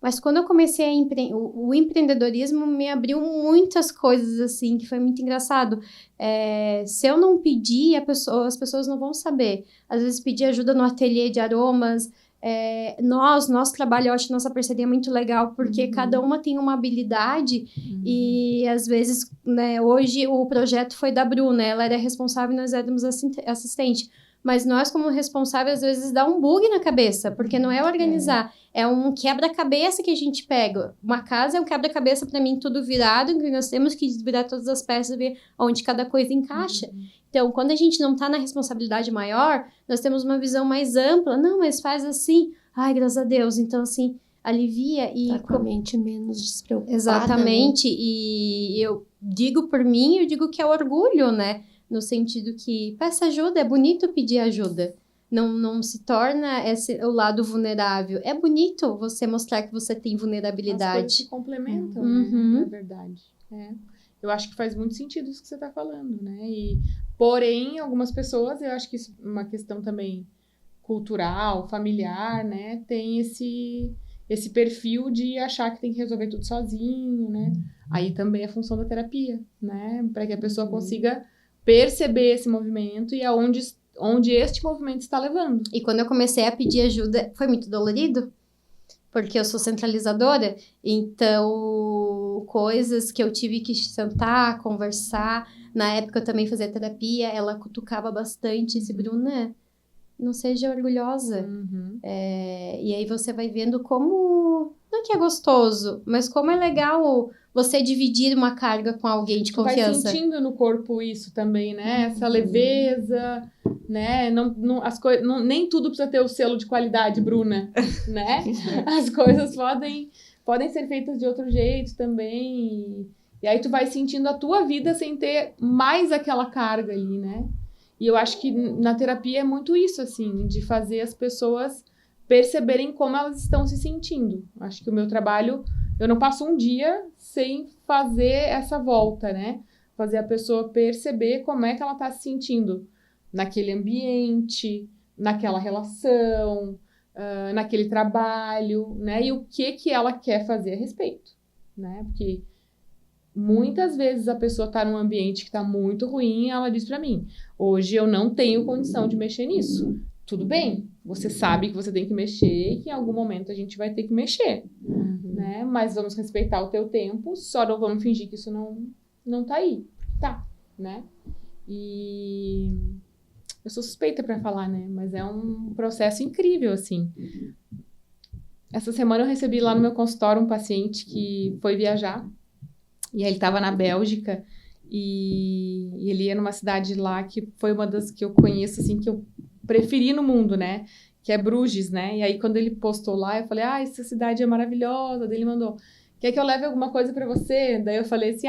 Mas quando eu comecei o empreendedorismo me abriu muitas coisas, assim, que foi muito engraçado. Se eu não pedir, as pessoas não vão saber. Às vezes pedir ajuda no ateliê de aromas. Nosso trabalho, eu acho nossa parceria muito legal, porque cada uma tem uma habilidade e às vezes, né, hoje o projeto foi da Bruna, ela era responsável e nós éramos assistente. Mas nós, como responsáveis, às vezes dá um bug na cabeça, porque não é organizar, é um quebra-cabeça que a gente pega. Uma casa é um quebra-cabeça, para mim, tudo virado, que nós temos que virar todas as peças, ver onde cada coisa encaixa. Então, quando a gente não está na responsabilidade maior, nós temos uma visão mais ampla. Não, mas faz assim. Ai, graças a Deus. Então, assim, alivia e... Tá com a mente menos despreocupada. Exatamente. Né? E eu digo por mim, eu digo que é orgulho, né? No sentido que peça ajuda, é bonito pedir ajuda. Não se torna o lado vulnerável. É bonito você mostrar que você tem vulnerabilidade. As coisas se complementam, né? É verdade. Eu acho que faz muito sentido isso que você está falando, né? Porém, algumas pessoas, eu acho que isso é uma questão também cultural, familiar, né? Tem esse perfil de achar que tem que resolver tudo sozinho, né? Aí também é função da terapia, né? Para que a pessoa consiga perceber esse movimento e onde este movimento está levando. E quando eu comecei a pedir ajuda, foi muito dolorido, porque eu sou centralizadora, então coisas que eu tive que sentar, conversar. Na época eu também fazia terapia, ela cutucava bastante, disse, Bruna, não seja orgulhosa. E aí você vai vendo como, não é que é gostoso, mas como é legal você dividir uma carga com alguém de confiança. Vai sentindo no corpo isso também, né? Essa leveza, né? Nem tudo precisa ter o selo de qualidade, Bruna, né? As coisas podem ser feitas de outro jeito também. E aí tu vai sentindo a tua vida sem ter mais aquela carga ali, né? E eu acho que na terapia é muito isso, assim, de fazer as pessoas perceberem como elas estão se sentindo. Acho que o meu trabalho, eu não passo um dia sem fazer essa volta, né? Fazer a pessoa perceber como é que ela está se sentindo naquele ambiente, naquela relação, naquele trabalho, né? E o que ela quer fazer a respeito, né? Porque muitas vezes a pessoa está num ambiente que está muito ruim e ela diz para mim, hoje eu não tenho condição de mexer nisso. Tudo bem, você sabe que você tem que mexer e que em algum momento a gente vai ter que mexer, né? Mas vamos respeitar o teu tempo, só não vamos fingir que isso não tá aí. Tá, né? E eu sou suspeita para falar, né? Mas é um processo incrível, assim. Essa semana eu recebi lá no meu consultório um paciente que foi viajar e aí ele estava na Bélgica e ele ia numa cidade lá que foi uma das que eu conheço, assim, que eu preferi no mundo, né? Que é Bruges, né? E aí, quando ele postou lá, eu falei, essa cidade é maravilhosa. Daí ele mandou, quer que eu leve alguma coisa pra você? Daí eu falei assim,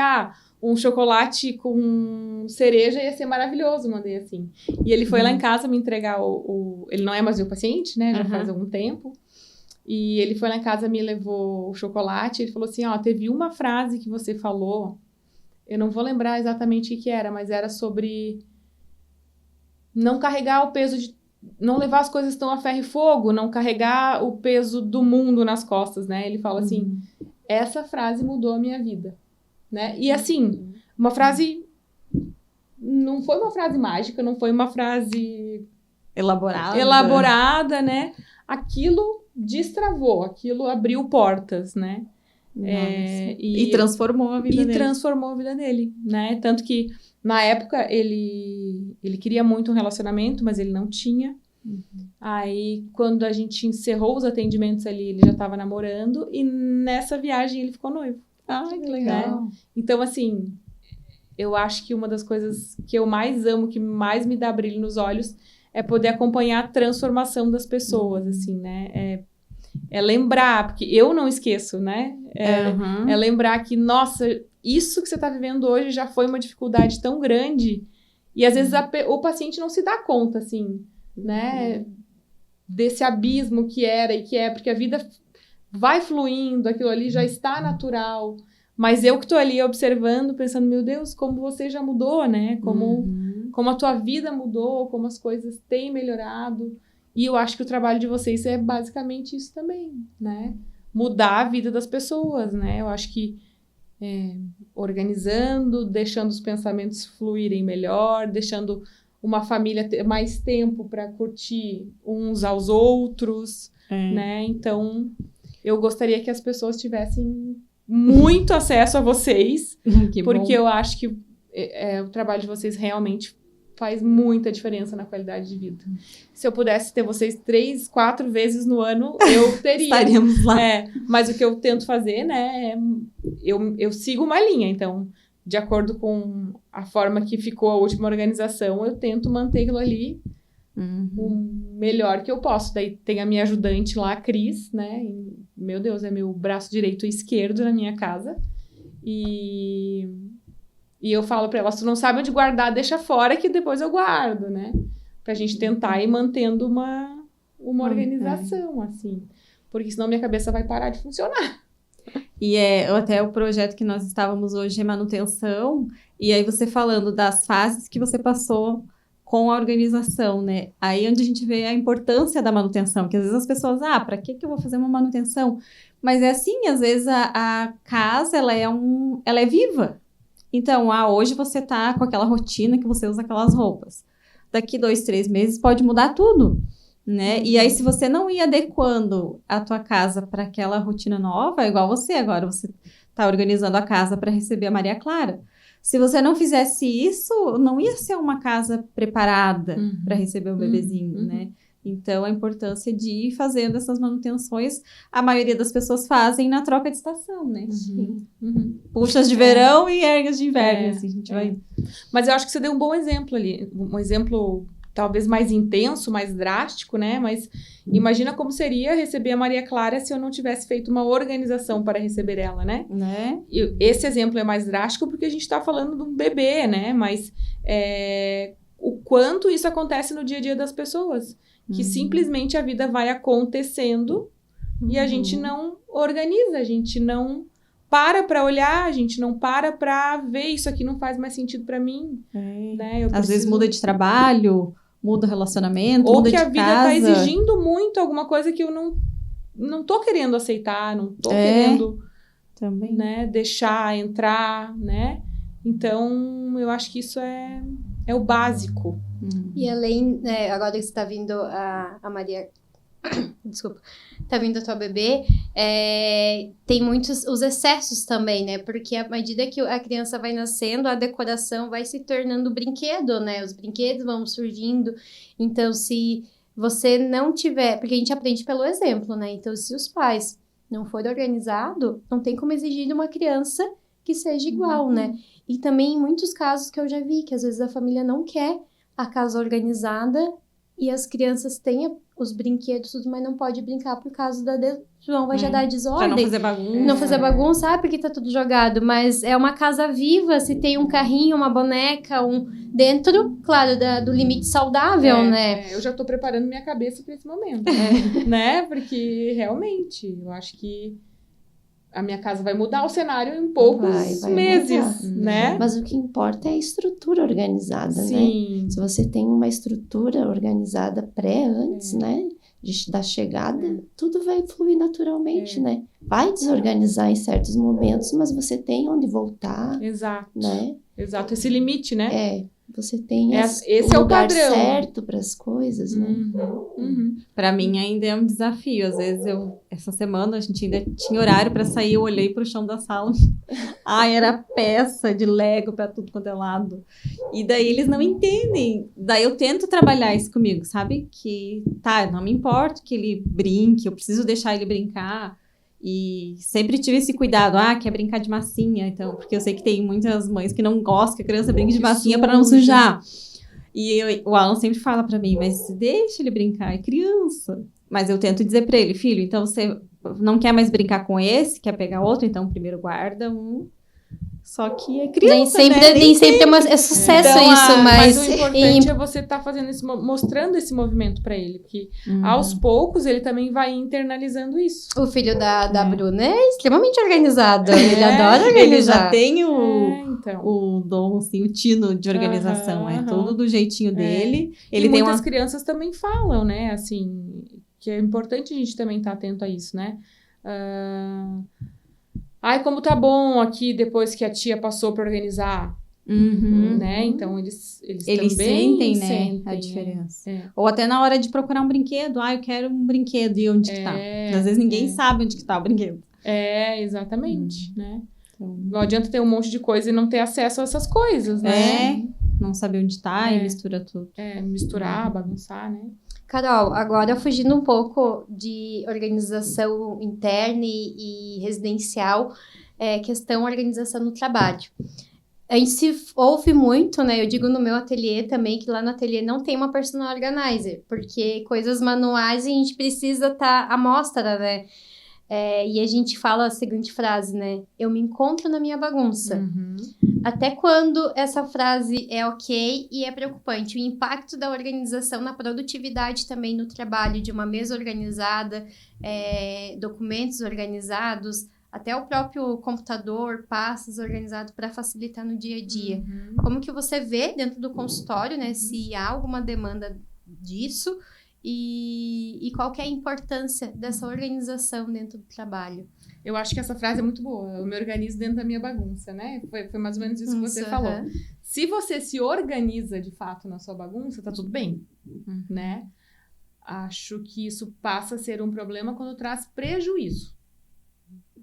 um chocolate com cereja ia ser maravilhoso, mandei assim. E ele foi lá em casa me entregar ele não é mais meu paciente, né? Já faz algum tempo. E ele foi lá em casa, me levou o chocolate. Ele falou assim, teve uma frase que você falou, eu não vou lembrar exatamente o que era, mas era sobre não carregar o peso não levar as coisas tão a ferro e fogo, não carregar o peso do mundo nas costas, né? Ele fala assim, essa frase mudou a minha vida, né? E assim, uma frase, não foi uma frase mágica, não foi uma frase elaborada, né? Aquilo destravou, aquilo abriu portas, né? E transformou a vida dele. E transformou a vida dele, né? Tanto que, na época, ele queria muito um relacionamento, mas ele não tinha. Aí, quando a gente encerrou os atendimentos ali, ele já estava namorando. E nessa viagem, ele ficou noivo. Que legal. Né? Então, assim, eu acho que uma das coisas que eu mais amo, que mais me dá brilho nos olhos, é poder acompanhar a transformação das pessoas, assim, né? É lembrar, porque eu não esqueço, né? É lembrar que, nossa, isso que você está vivendo hoje já foi uma dificuldade tão grande, e às vezes o paciente não se dá conta, assim, né, desse abismo que era e que é, porque a vida vai fluindo, aquilo ali já está natural, mas eu que estou ali observando, pensando, meu Deus, como você já mudou, né, como a tua vida mudou, como as coisas têm melhorado, e eu acho que o trabalho de vocês é basicamente isso também, né, mudar a vida das pessoas, né, eu acho que organizando, deixando os pensamentos fluírem melhor, deixando uma família ter mais tempo para curtir uns aos outros, né? Então, eu gostaria que as pessoas tivessem muito acesso a vocês, porque eu acho que o trabalho de vocês realmente faz muita diferença na qualidade de vida. Se eu pudesse ter vocês 3, 4 vezes no ano, eu teria. Estaríamos lá. Mas o que eu tento fazer, né, eu sigo uma linha, então, de acordo com a forma que ficou a última organização, eu tento manter aquilo ali o melhor que eu posso. Daí tem a minha ajudante lá, a Cris, né, meu Deus, é meu braço direito e esquerdo na minha casa, e eu falo pra ela, se tu não sabe onde guardar, deixa fora que depois eu guardo, né? Pra gente tentar ir mantendo uma organização, assim. Porque senão minha cabeça vai parar de funcionar. E até o projeto que nós estávamos hoje é manutenção. E aí você falando das fases que você passou com a organização, né? Aí onde a gente vê a importância da manutenção. Que às vezes as pessoas, pra que eu vou fazer uma manutenção? Mas é assim, às vezes a casa, ela é viva. Então, hoje você tá com aquela rotina que você usa aquelas roupas. Daqui 2, 3 meses pode mudar tudo, né? E aí, se você não ir adequando a tua casa para aquela rotina nova, é igual você agora, você tá organizando a casa para receber a Maria Clara. Se você não fizesse isso, não ia ser uma casa preparada para receber o bebezinho, né? Então, a importância de ir fazendo essas manutenções, a maioria das pessoas fazem na troca de estação, né? Puxas de verão e ergas de inverno, assim, a gente vai... Mas eu acho que você deu um bom exemplo ali, um exemplo talvez mais intenso, mais drástico, né? Mas imagina como seria receber a Maria Clara se eu não tivesse feito uma organização para receber ela, né? E esse exemplo é mais drástico porque a gente está falando de um bebê, né? Mas o quanto isso acontece no dia a dia das pessoas. Que simplesmente a vida vai acontecendo e a gente não organiza, a gente não para olhar, a gente não para ver, isso aqui não faz mais sentido para mim. Né? Às vezes muda de trabalho, muda o relacionamento, ou muda de casa. Ou que a vida tá exigindo muito alguma coisa que eu não tô querendo aceitar, não tô querendo também, né, deixar entrar, né? Então, eu acho que isso é o básico. E além, agora que está vindo a Maria, desculpa, está vindo a tua bebê, tem muitos os excessos também, né? Porque à medida que a criança vai nascendo, a decoração vai se tornando brinquedo, né? Os brinquedos vão surgindo. Então, se você não tiver, porque a gente aprende pelo exemplo, né? Então, se os pais não forem organizados, não tem como exigir de uma criança que seja igual, né? E também em muitos casos que eu já vi, que às vezes a família não quer a casa organizada e as crianças têm os brinquedos, mas não pode brincar por causa João vai já dar desordem. Pra não fazer bagunça. Não fazer bagunça, porque tá tudo jogado. Mas é uma casa viva, se tem um carrinho, uma boneca, dentro, claro, do limite saudável, né? Eu já tô preparando minha cabeça para esse momento, né? Porque realmente, eu acho que a minha casa vai mudar o cenário em poucos meses, né? Mas o que importa é a estrutura organizada, né? Se você tem uma estrutura organizada antes, né? Da chegada, tudo vai fluir naturalmente, né? Vai desorganizar em certos momentos, mas você tem onde voltar. Exato. Né? Exato, esse limite, né? Você tem esse o é o lugar padrão certo para as coisas, né? Para mim ainda é um desafio. Às vezes essa semana a gente ainda tinha horário para sair, eu olhei para o chão da sala. Era peça de Lego para tudo quanto é lado. E daí eles não entendem. Daí eu tento trabalhar isso comigo, sabe? Que não me importa que ele brinque, eu preciso deixar ele brincar. E sempre tive esse cuidado, quer brincar de massinha, então, porque eu sei que tem muitas mães que não gostam que a criança brinque de massinha para não sujar. E o Alan sempre fala para mim, mas deixa ele brincar, é criança. Mas eu tento dizer para ele, filho, então você não quer mais brincar com esse, quer pegar outro, então primeiro guarda um, Só que é criança, Nem sempre é sucesso Então, isso, Mas mas... o importante é você estar fazendo mostrando esse movimento para ele, porque aos poucos ele também vai internalizando isso. O filho da Bruna é extremamente organizado. Ele adora organizar. Ele já tem Então. o dom, assim, o tino de organização. É tudo do jeitinho dele. Ele e tem muitas crianças também falam, né? Assim, que é importante a gente também estar atento a isso, né? Ai, como tá bom aqui depois que a tia passou para organizar. Né? Então, eles também sentem, né, sentem a diferença. É. Ou até na hora de procurar um brinquedo. Eu quero um brinquedo. E onde que tá? Às vezes ninguém sabe onde que tá o brinquedo. Exatamente, né? Então, não adianta ter um monte de coisa e não ter acesso a essas coisas, né? Não saber onde tá e mistura tudo. Misturar, bagunçar, né? Carol, agora fugindo um pouco de organização interna e residencial, questão organização no trabalho. A gente se ouve muito, né? Eu digo no meu ateliê também, que lá no ateliê não tem uma personal organizer, porque coisas manuais a gente precisa estar à mostra, né? E a gente fala a seguinte frase, né? Eu me encontro na minha bagunça. Até quando essa frase é ok e é preocupante? O impacto da organização na produtividade também no trabalho, de uma mesa organizada, documentos organizados, até o próprio computador, pastas organizado para facilitar no dia a dia. Como que você vê dentro do consultório, né? Se há alguma demanda disso e qual que é a importância dessa organização dentro do trabalho? Eu acho que essa frase é muito boa. Eu me organizo dentro da minha bagunça, né? Foi mais ou menos isso que você falou. Se você se organiza de fato na sua bagunça, tá tudo bem, né? Acho que isso passa a ser um problema quando traz prejuízo.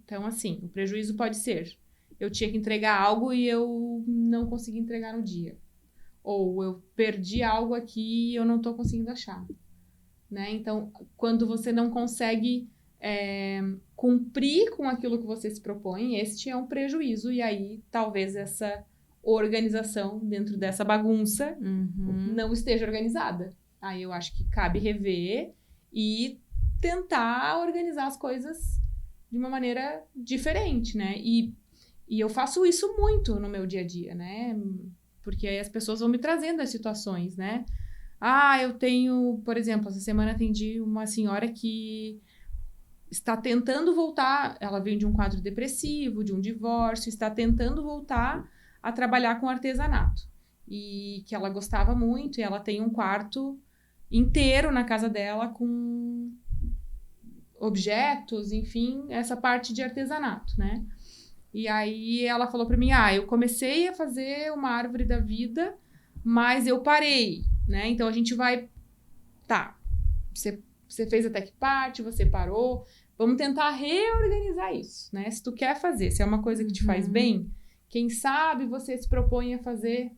Então, assim, o prejuízo pode ser: eu tinha que entregar algo e eu não consegui entregar no dia. Ou eu perdi algo aqui e eu não tô conseguindo achar. Né? Então, quando você não consegue cumprir com aquilo que você se propõe, este é um prejuízo. E aí, talvez essa organização dentro dessa bagunça não esteja organizada. Aí eu acho que cabe rever e tentar organizar as coisas de uma maneira diferente, né? E eu faço isso muito no meu dia a dia, né? Porque aí as pessoas vão me trazendo as situações, né? Eu tenho, por exemplo, essa semana atendi uma senhora que está tentando voltar, ela veio de um quadro depressivo, de um divórcio, está tentando voltar a trabalhar com artesanato. E que ela gostava muito, e ela tem um quarto inteiro na casa dela com objetos, enfim, essa parte de artesanato, né? E aí ela falou para mim, eu comecei a fazer uma árvore da vida, mas eu parei, né? Então a gente vai, você fez até que parte, você parou, vamos tentar reorganizar isso, né? Se tu quer fazer, se é uma coisa que te faz bem, quem sabe você se propõe a fazer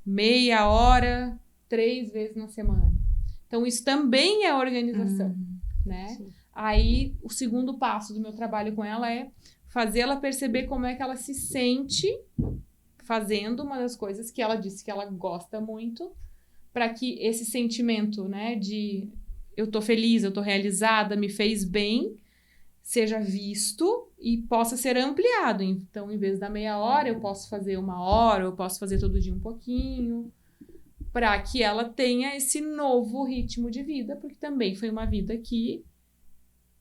meia hora, 3 vezes na semana. Então isso também é organização, né? Sim. Aí, o segundo passo do meu trabalho com ela é fazê-la perceber como é que ela se sente fazendo uma das coisas que ela disse que ela gosta muito, para que esse sentimento, né, de eu tô feliz, eu tô realizada, me fez bem, seja visto e possa ser ampliado. Então, em vez da meia hora, eu posso fazer 1 hora, eu posso fazer todo dia um pouquinho, para que ela tenha esse novo ritmo de vida, porque também foi uma vida que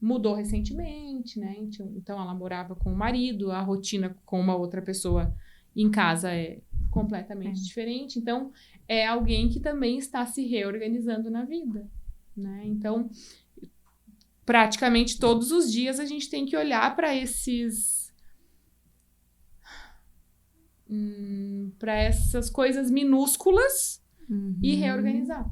mudou recentemente, né? Então, ela morava com o marido, a rotina com uma outra pessoa em casa é completamente diferente. Então, é alguém que também está se reorganizando na vida, né? Então, praticamente todos os dias a gente tem que olhar para essas coisas minúsculas e reorganizar.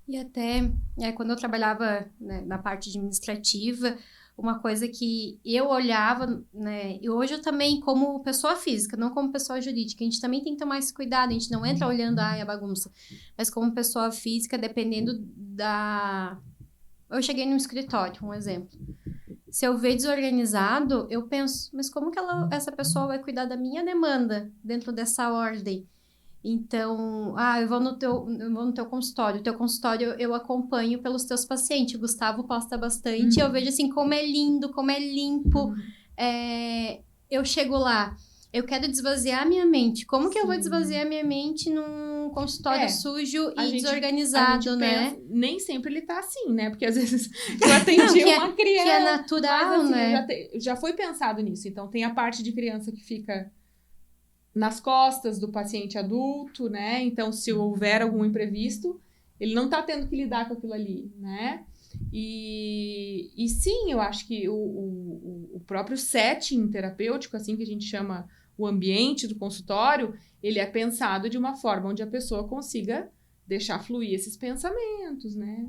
E até quando eu trabalhava, né, na parte administrativa, uma coisa que eu olhava, né, e hoje eu também, como pessoa física, não como pessoa jurídica, a gente também tem que tomar esse cuidado, a gente não entra olhando, a bagunça, mas como pessoa física, dependendo da... Eu cheguei num escritório, um exemplo. Se eu ver desorganizado, eu penso, mas como que essa pessoa vai cuidar da minha demanda dentro dessa ordem? Então, eu vou no teu consultório. O teu consultório eu acompanho pelos teus pacientes. O Gustavo posta bastante. Eu vejo assim como é lindo, como é limpo. Eu chego lá. eu quero desvaziar a minha mente. Como que eu vou Sim. desvaziar a minha mente num consultório sujo A e gente desorganizado, né? pensa, nem sempre ele tá assim, né? Porque às vezes eu atendi uma criança. Que é natural, mas, assim, né? Já foi pensado nisso. Então, tem a parte de criança que fica nas costas do paciente adulto, né? Então, se houver algum imprevisto, ele não tá tendo que lidar com aquilo ali, né? E sim, eu acho que o próprio setting terapêutico, assim que a gente chama o ambiente do consultório, ele é pensado de uma forma onde a pessoa consiga deixar fluir esses pensamentos, né?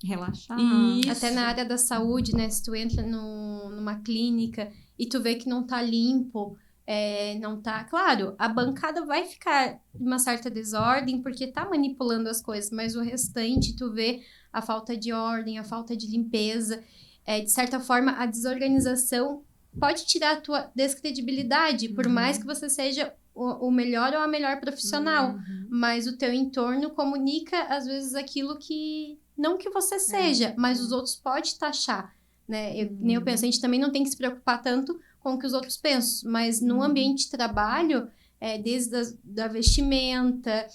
Relaxar. Isso. Até na área da saúde, né? Se tu entra numa clínica e tu vê que não tá limpo, não tá... Claro, a bancada vai ficar em uma certa desordem porque tá manipulando as coisas, mas o restante, tu vê a falta de ordem, a falta de limpeza. De certa forma, a desorganização pode tirar a tua descredibilidade, por mais que você seja o melhor ou a melhor profissional. Mas o teu entorno comunica, às vezes, aquilo que... Não que você seja, mas os outros podem taxar, né? Nem eu penso, a gente também não tem que se preocupar tanto com o que os outros pensam. Mas no ambiente de trabalho, desde da vestimenta,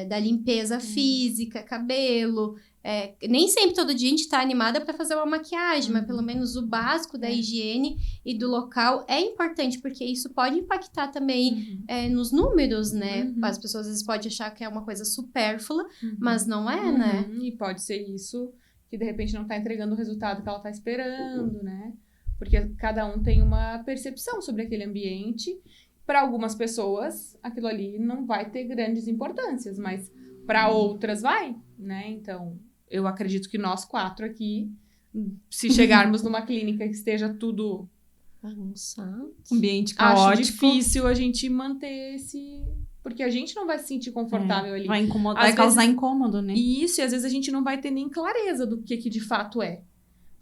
da limpeza física, cabelo... nem sempre todo dia a gente tá animada para fazer uma maquiagem, mas pelo menos o básico da higiene e do local é importante, porque isso pode impactar também nos números, né? As pessoas às vezes podem achar que é uma coisa supérflua, mas não é, né? E pode ser isso que de repente não tá entregando o resultado que ela tá esperando, né? Porque cada um tem uma percepção sobre aquele ambiente. Para algumas pessoas, aquilo ali não vai ter grandes importâncias, mas para outras vai, né? Então, eu acredito que nós 4 aqui, se chegarmos numa clínica que esteja tudo Bagunçado. Ambiente acho caótico. difícil a gente manter esse... Porque a gente não vai se sentir confortável ali. Vai incomodar, Às vai causar vezes- incômodo, né? Isso, e às vezes a gente não vai ter nem clareza do que de fato é.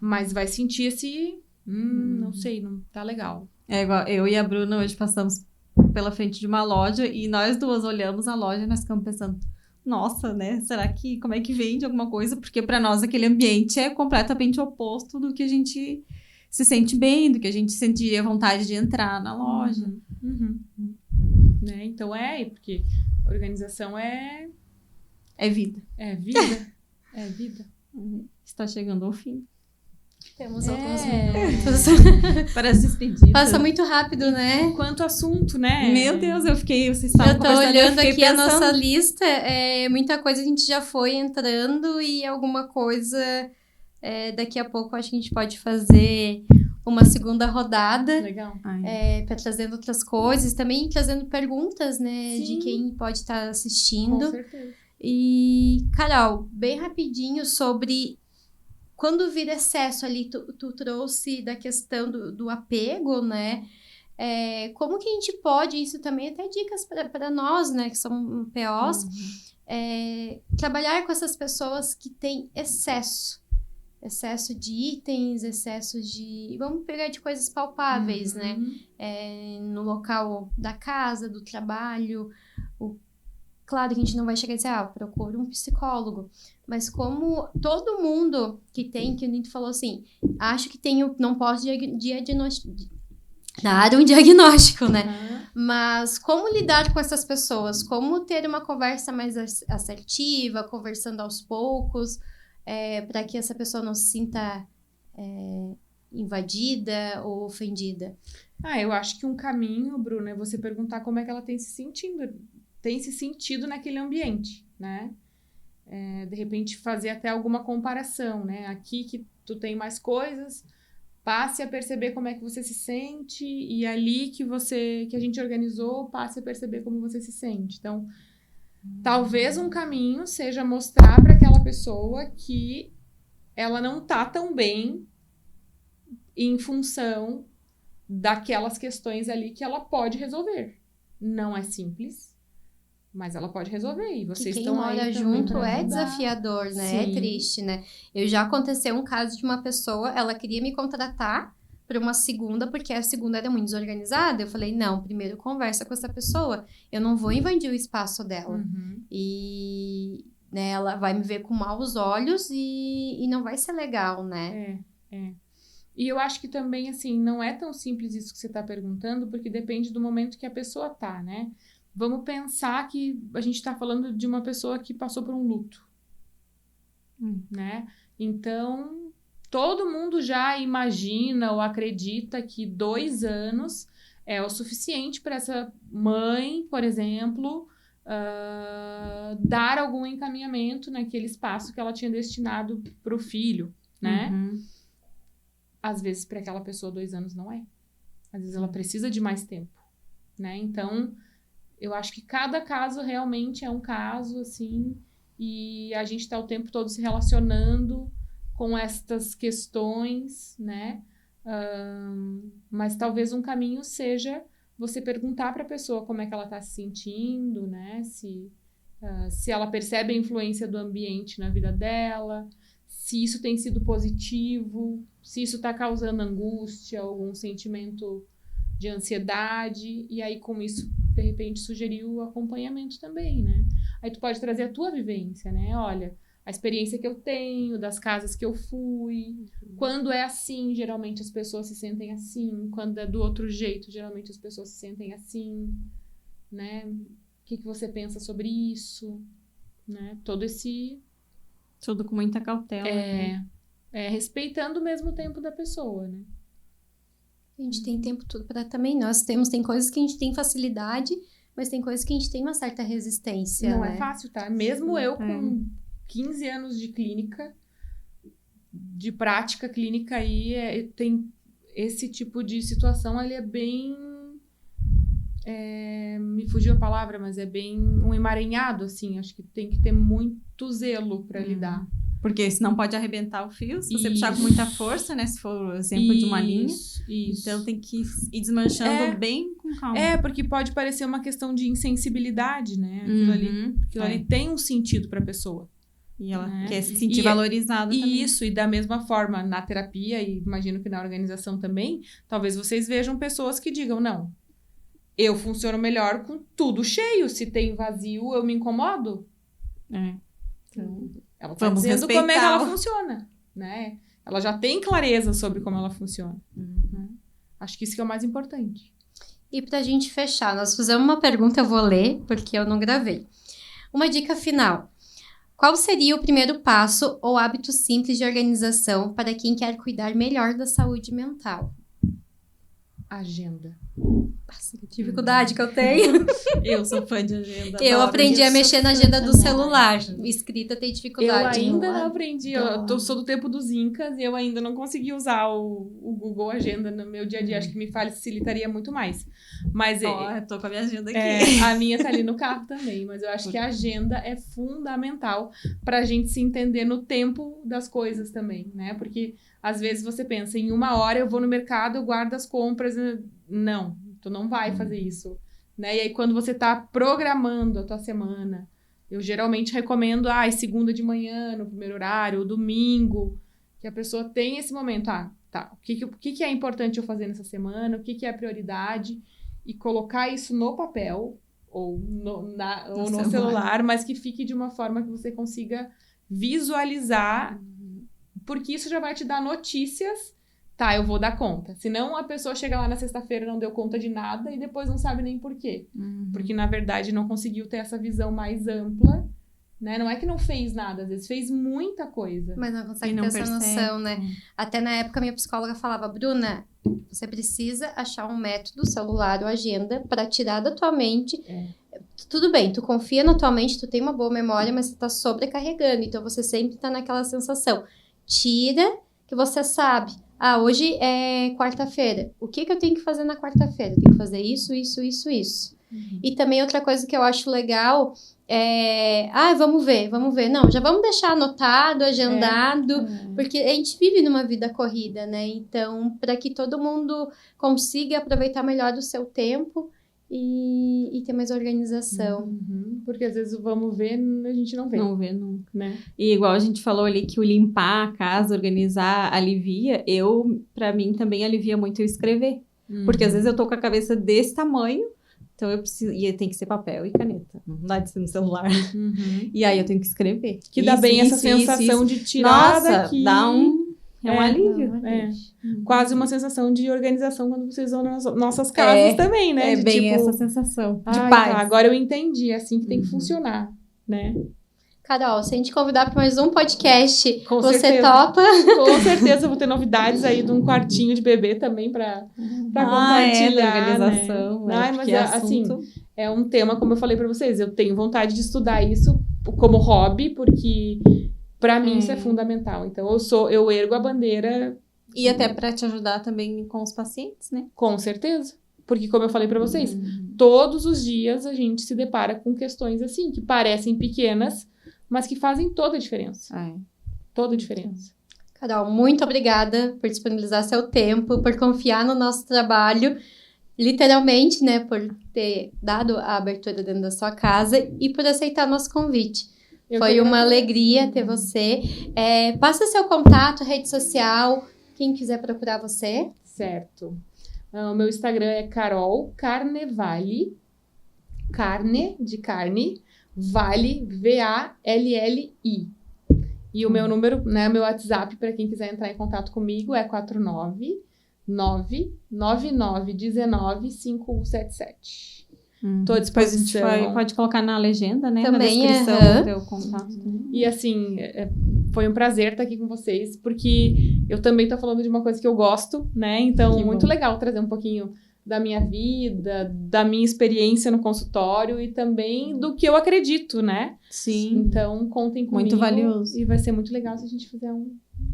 Mas vai sentir esse... não sei, não tá legal. É igual, eu e a Bruna hoje passamos pela frente de uma loja e nós duas olhamos a loja e nós ficamos pensando, nossa, né? Será que, como é que vende alguma coisa? Porque para nós aquele ambiente é completamente oposto do que a gente se sente bem, do que a gente sentiria vontade de entrar na loja. Né? Então porque organização é vida. vida. É vida. Está chegando ao fim. Temos alguns minutos. Para as despedidas. Passa muito rápido, né? Quanto assunto, né? Meu Deus, vocês estavam Eu tô conversando, olhando fiquei aqui a pensando. nossa lista, muita coisa a gente já foi entrando e alguma coisa daqui a pouco acho que a gente pode fazer uma segunda rodada Legal. para trazendo outras coisas, também trazendo perguntas, né, Sim. de quem pode estar Com assistindo. certeza. E, Carol, bem rapidinho sobre quando vira excesso ali, tu trouxe da questão do apego, né? Como que a gente pode, isso também até dicas para nós, né, que somos POs, trabalhar com essas pessoas que têm excesso de itens, excesso de... Vamos pegar de coisas palpáveis, né? No local da casa, do trabalho. Claro que a gente não vai chegar e dizer, procura um psicólogo. Mas como todo mundo que o Nito falou assim, acho que não posso dar um diagnóstico, né? Mas como lidar com essas pessoas? Como ter uma conversa mais assertiva, conversando aos poucos, para que essa pessoa não se sinta invadida ou ofendida? Eu acho que um caminho, Bruna, é você perguntar como é que ela tem se sentido naquele ambiente, né? De repente fazer até alguma comparação, né? Aqui que tu tem mais coisas, passe a perceber como é que você se sente, e ali que a gente organizou, passe a perceber como você se sente. Então, talvez um caminho seja mostrar para aquela pessoa que ela não tá tão bem em função daquelas questões ali que ela pode resolver. Não é simples, mas ela pode resolver, e vocês quem estão aí mora também junto pra ajudar. desafiador, né? Sim. É triste, né? Já aconteceu um caso de uma pessoa, ela queria me contratar para uma segunda, porque a segunda era muito desorganizada. Eu falei, não, primeiro conversa com essa pessoa. Eu não vou invadir o espaço dela. E né, ela vai me ver com maus olhos e não vai ser legal, né? E eu acho que também, assim, não é tão simples isso que você está perguntando, porque depende do momento que a pessoa tá, né? Vamos pensar que a gente está falando de uma pessoa que passou por um luto, né? Então, todo mundo já imagina ou acredita que 2 anos é o suficiente para essa mãe, por exemplo, dar algum encaminhamento naquele espaço que ela tinha destinado para o filho, né? Às vezes, para aquela pessoa, 2 anos não é. Às vezes, ela precisa de mais tempo, né? Então, eu acho que cada caso realmente é um caso, assim, e a gente está o tempo todo se relacionando com estas questões, né? Mas talvez um caminho seja você perguntar para a pessoa como é que ela está se sentindo, né? Se ela percebe a influência do ambiente na vida dela, se isso tem sido positivo, se isso está causando angústia, algum sentimento de ansiedade, e aí com isso, de repente, sugerir o acompanhamento também, né? Aí tu pode trazer a tua vivência, né? Olha, a experiência que eu tenho, das casas que eu fui, quando é assim, geralmente as pessoas se sentem assim, quando é do outro jeito, geralmente as pessoas se sentem assim, né? O que você pensa sobre isso, né? Tudo com muita cautela. Né? Respeitando o mesmo tempo da pessoa, né? A gente tem tempo todo para também. Tem coisas que a gente tem facilidade, mas tem coisas que a gente tem uma certa resistência. Não né? é fácil, tá? Mesmo eu com 15 anos de clínica, de prática clínica aí, tem esse tipo de situação, ele é bem... me fugiu a palavra, mas é bem um emaranhado, assim. Acho que tem que ter muito zelo para lidar. Porque senão pode arrebentar o fio, se você puxar com muita força, né? Se for o exemplo de uma linha. Isso. Então tem que ir desmanchando bem com calma. Porque pode parecer uma questão de insensibilidade, né? Aquilo ali tem um sentido para a pessoa. E ela quer se sentir valorizada também. Isso, e da mesma forma na terapia, e imagino que na organização também, talvez vocês vejam pessoas que digam, não, eu funciono melhor com tudo cheio, se tem vazio eu me incomodo. Então, ela tá dizendo como é que ela funciona, né? Ela já tem clareza sobre como ela funciona. Né? Acho que isso que é o mais importante. E pra gente fechar, nós fizemos uma pergunta, eu vou ler, porque eu não gravei. Uma dica final. Qual seria o primeiro passo ou hábito simples de organização para quem quer cuidar melhor da saúde mental? Agenda. Nossa, que dificuldade que eu tenho. Eu sou fã de agenda. Eu aprendi a mexer na agenda do celular. Escrita tem dificuldade. Eu ainda não aprendi. Eu sou do tempo dos Incas e eu ainda não consegui usar o Google Agenda no meu dia a dia. Acho que me facilitaria muito mais. Mas eu tô com a minha agenda aqui. A minha tá ali no carro também. Mas eu acho que a agenda é fundamental pra gente se entender no tempo das coisas também, né? Porque às vezes você pensa, em 1 hora eu vou no mercado, eu guardo as compras. Não, tu não vai fazer isso, né? E aí quando você tá programando a tua semana, eu geralmente recomendo, segunda de manhã, no primeiro horário, ou domingo, que a pessoa tem esse momento, tá, o que é importante eu fazer nessa semana, o que é a prioridade, e colocar isso no papel, ou no celular, mas que fique de uma forma que você consiga visualizar, porque isso já vai te dar notícias. Tá, eu vou dar conta. Senão a pessoa chega lá na sexta-feira e não deu conta de nada e depois não sabe nem por quê. Porque, na verdade, não conseguiu ter essa visão mais ampla, né? Não é que não fez nada, às vezes fez muita coisa. Mas não consegue ter essa noção, né? Até na época, minha psicóloga falava, Bruna, você precisa achar um método, celular ou agenda, para tirar da tua mente. Tudo bem, tu confia na tua mente, tu tem uma boa memória, mas você tá sobrecarregando. Então, você sempre tá naquela sensação. Tira, que você sabe... hoje é quarta-feira. O que eu tenho que fazer na quarta-feira? Eu tenho que fazer isso. E também outra coisa que eu acho legal é... vamos ver. Não, já vamos deixar anotado, agendado, porque a gente vive numa vida corrida, né? Então, para que todo mundo consiga aproveitar melhor o seu tempo e ter mais organização. Porque às vezes o vamos ver, a gente não vê. Não vê nunca. Né? E igual a gente falou ali que o limpar a casa, organizar, alivia. Pra mim também alivia muito eu escrever. Porque às vezes eu tô com a cabeça desse tamanho, então eu preciso... E tem que ser papel e caneta. Não dá de ser no celular. E aí eu tenho que escrever. Que dá bem essa sensação de tirar daqui. Dá É um alívio. Quase uma sensação de organização quando vocês vão nas nossas casas também, né? É de, bem tipo, essa sensação de paz. paz. Tá, agora eu entendi, é assim que tem que funcionar, né? Carol, se a gente convidar para mais um podcast, Com você certeza. topa? Com certeza eu vou ter novidades aí de um quartinho de bebê também para compartilhar, organização. né? Ai, mas assim, é um tema, como eu falei para vocês, eu tenho vontade de estudar isso como hobby, porque para mim isso é fundamental. Então eu ergo a bandeira. E até para te ajudar também com os pacientes, né? Com certeza. Porque, como eu falei para vocês, todos os dias a gente se depara com questões assim, que parecem pequenas, mas que fazem toda a diferença. Toda a diferença. Carol, muito obrigada por disponibilizar seu tempo, por confiar no nosso trabalho, literalmente, né, por ter dado a abertura dentro da sua casa e por aceitar nosso convite. Foi uma alegria ter você. Passa seu contato, rede social, quem quiser procurar você. Certo. O meu Instagram é Carol Carnevale, carne de carne, vale, V-A-L-L-I. E o meu número, né, meu WhatsApp, para quem quiser entrar em contato comigo, é 499-9919-5177. Tô à Depois a gente disposição. pode colocar na legenda, né? Também, na descrição o teu contato. E assim, foi um prazer estar aqui com vocês, porque eu também tô falando de uma coisa que eu gosto, né? Então, muito legal trazer um pouquinho da minha vida, da minha experiência no consultório e também do que eu acredito, né? Sim. Então, contem comigo. Muito valioso. E vai ser muito legal se a gente fizer um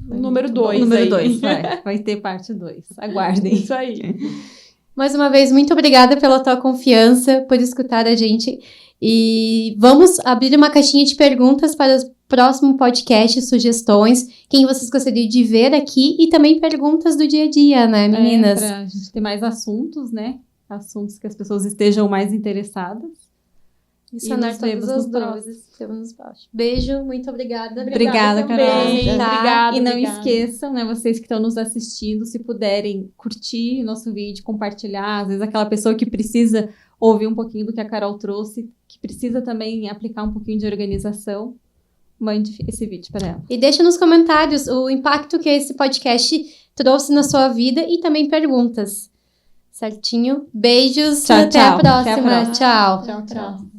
número 2. Número 2, vai ter parte 2. Aguardem. Isso aí. Mais uma vez, muito obrigada pela tua confiança, por escutar a gente. E vamos abrir uma caixinha de perguntas para o próximo podcast, sugestões, quem vocês gostariam de ver aqui e também perguntas do dia a dia, né, meninas? Pra gente ter mais assuntos, né? Assuntos que as pessoas estejam mais interessadas. E sanar nos todas vemos as no dúvidas que temos baixo. Beijo, muito obrigada. Obrigada, também. Carol. Obrigada, E não obrigada. esqueçam, né, vocês que estão nos assistindo, se puderem curtir o nosso vídeo, compartilhar, às vezes aquela pessoa que precisa ouvir um pouquinho do que a Carol trouxe, que precisa também aplicar um pouquinho de organização, mande esse vídeo para ela. E deixa nos comentários o impacto que esse podcast trouxe na sua vida e também perguntas. Certinho? Beijos, Tchau, até tchau. a próxima. Até a próxima. Tchau. Tchau, tchau.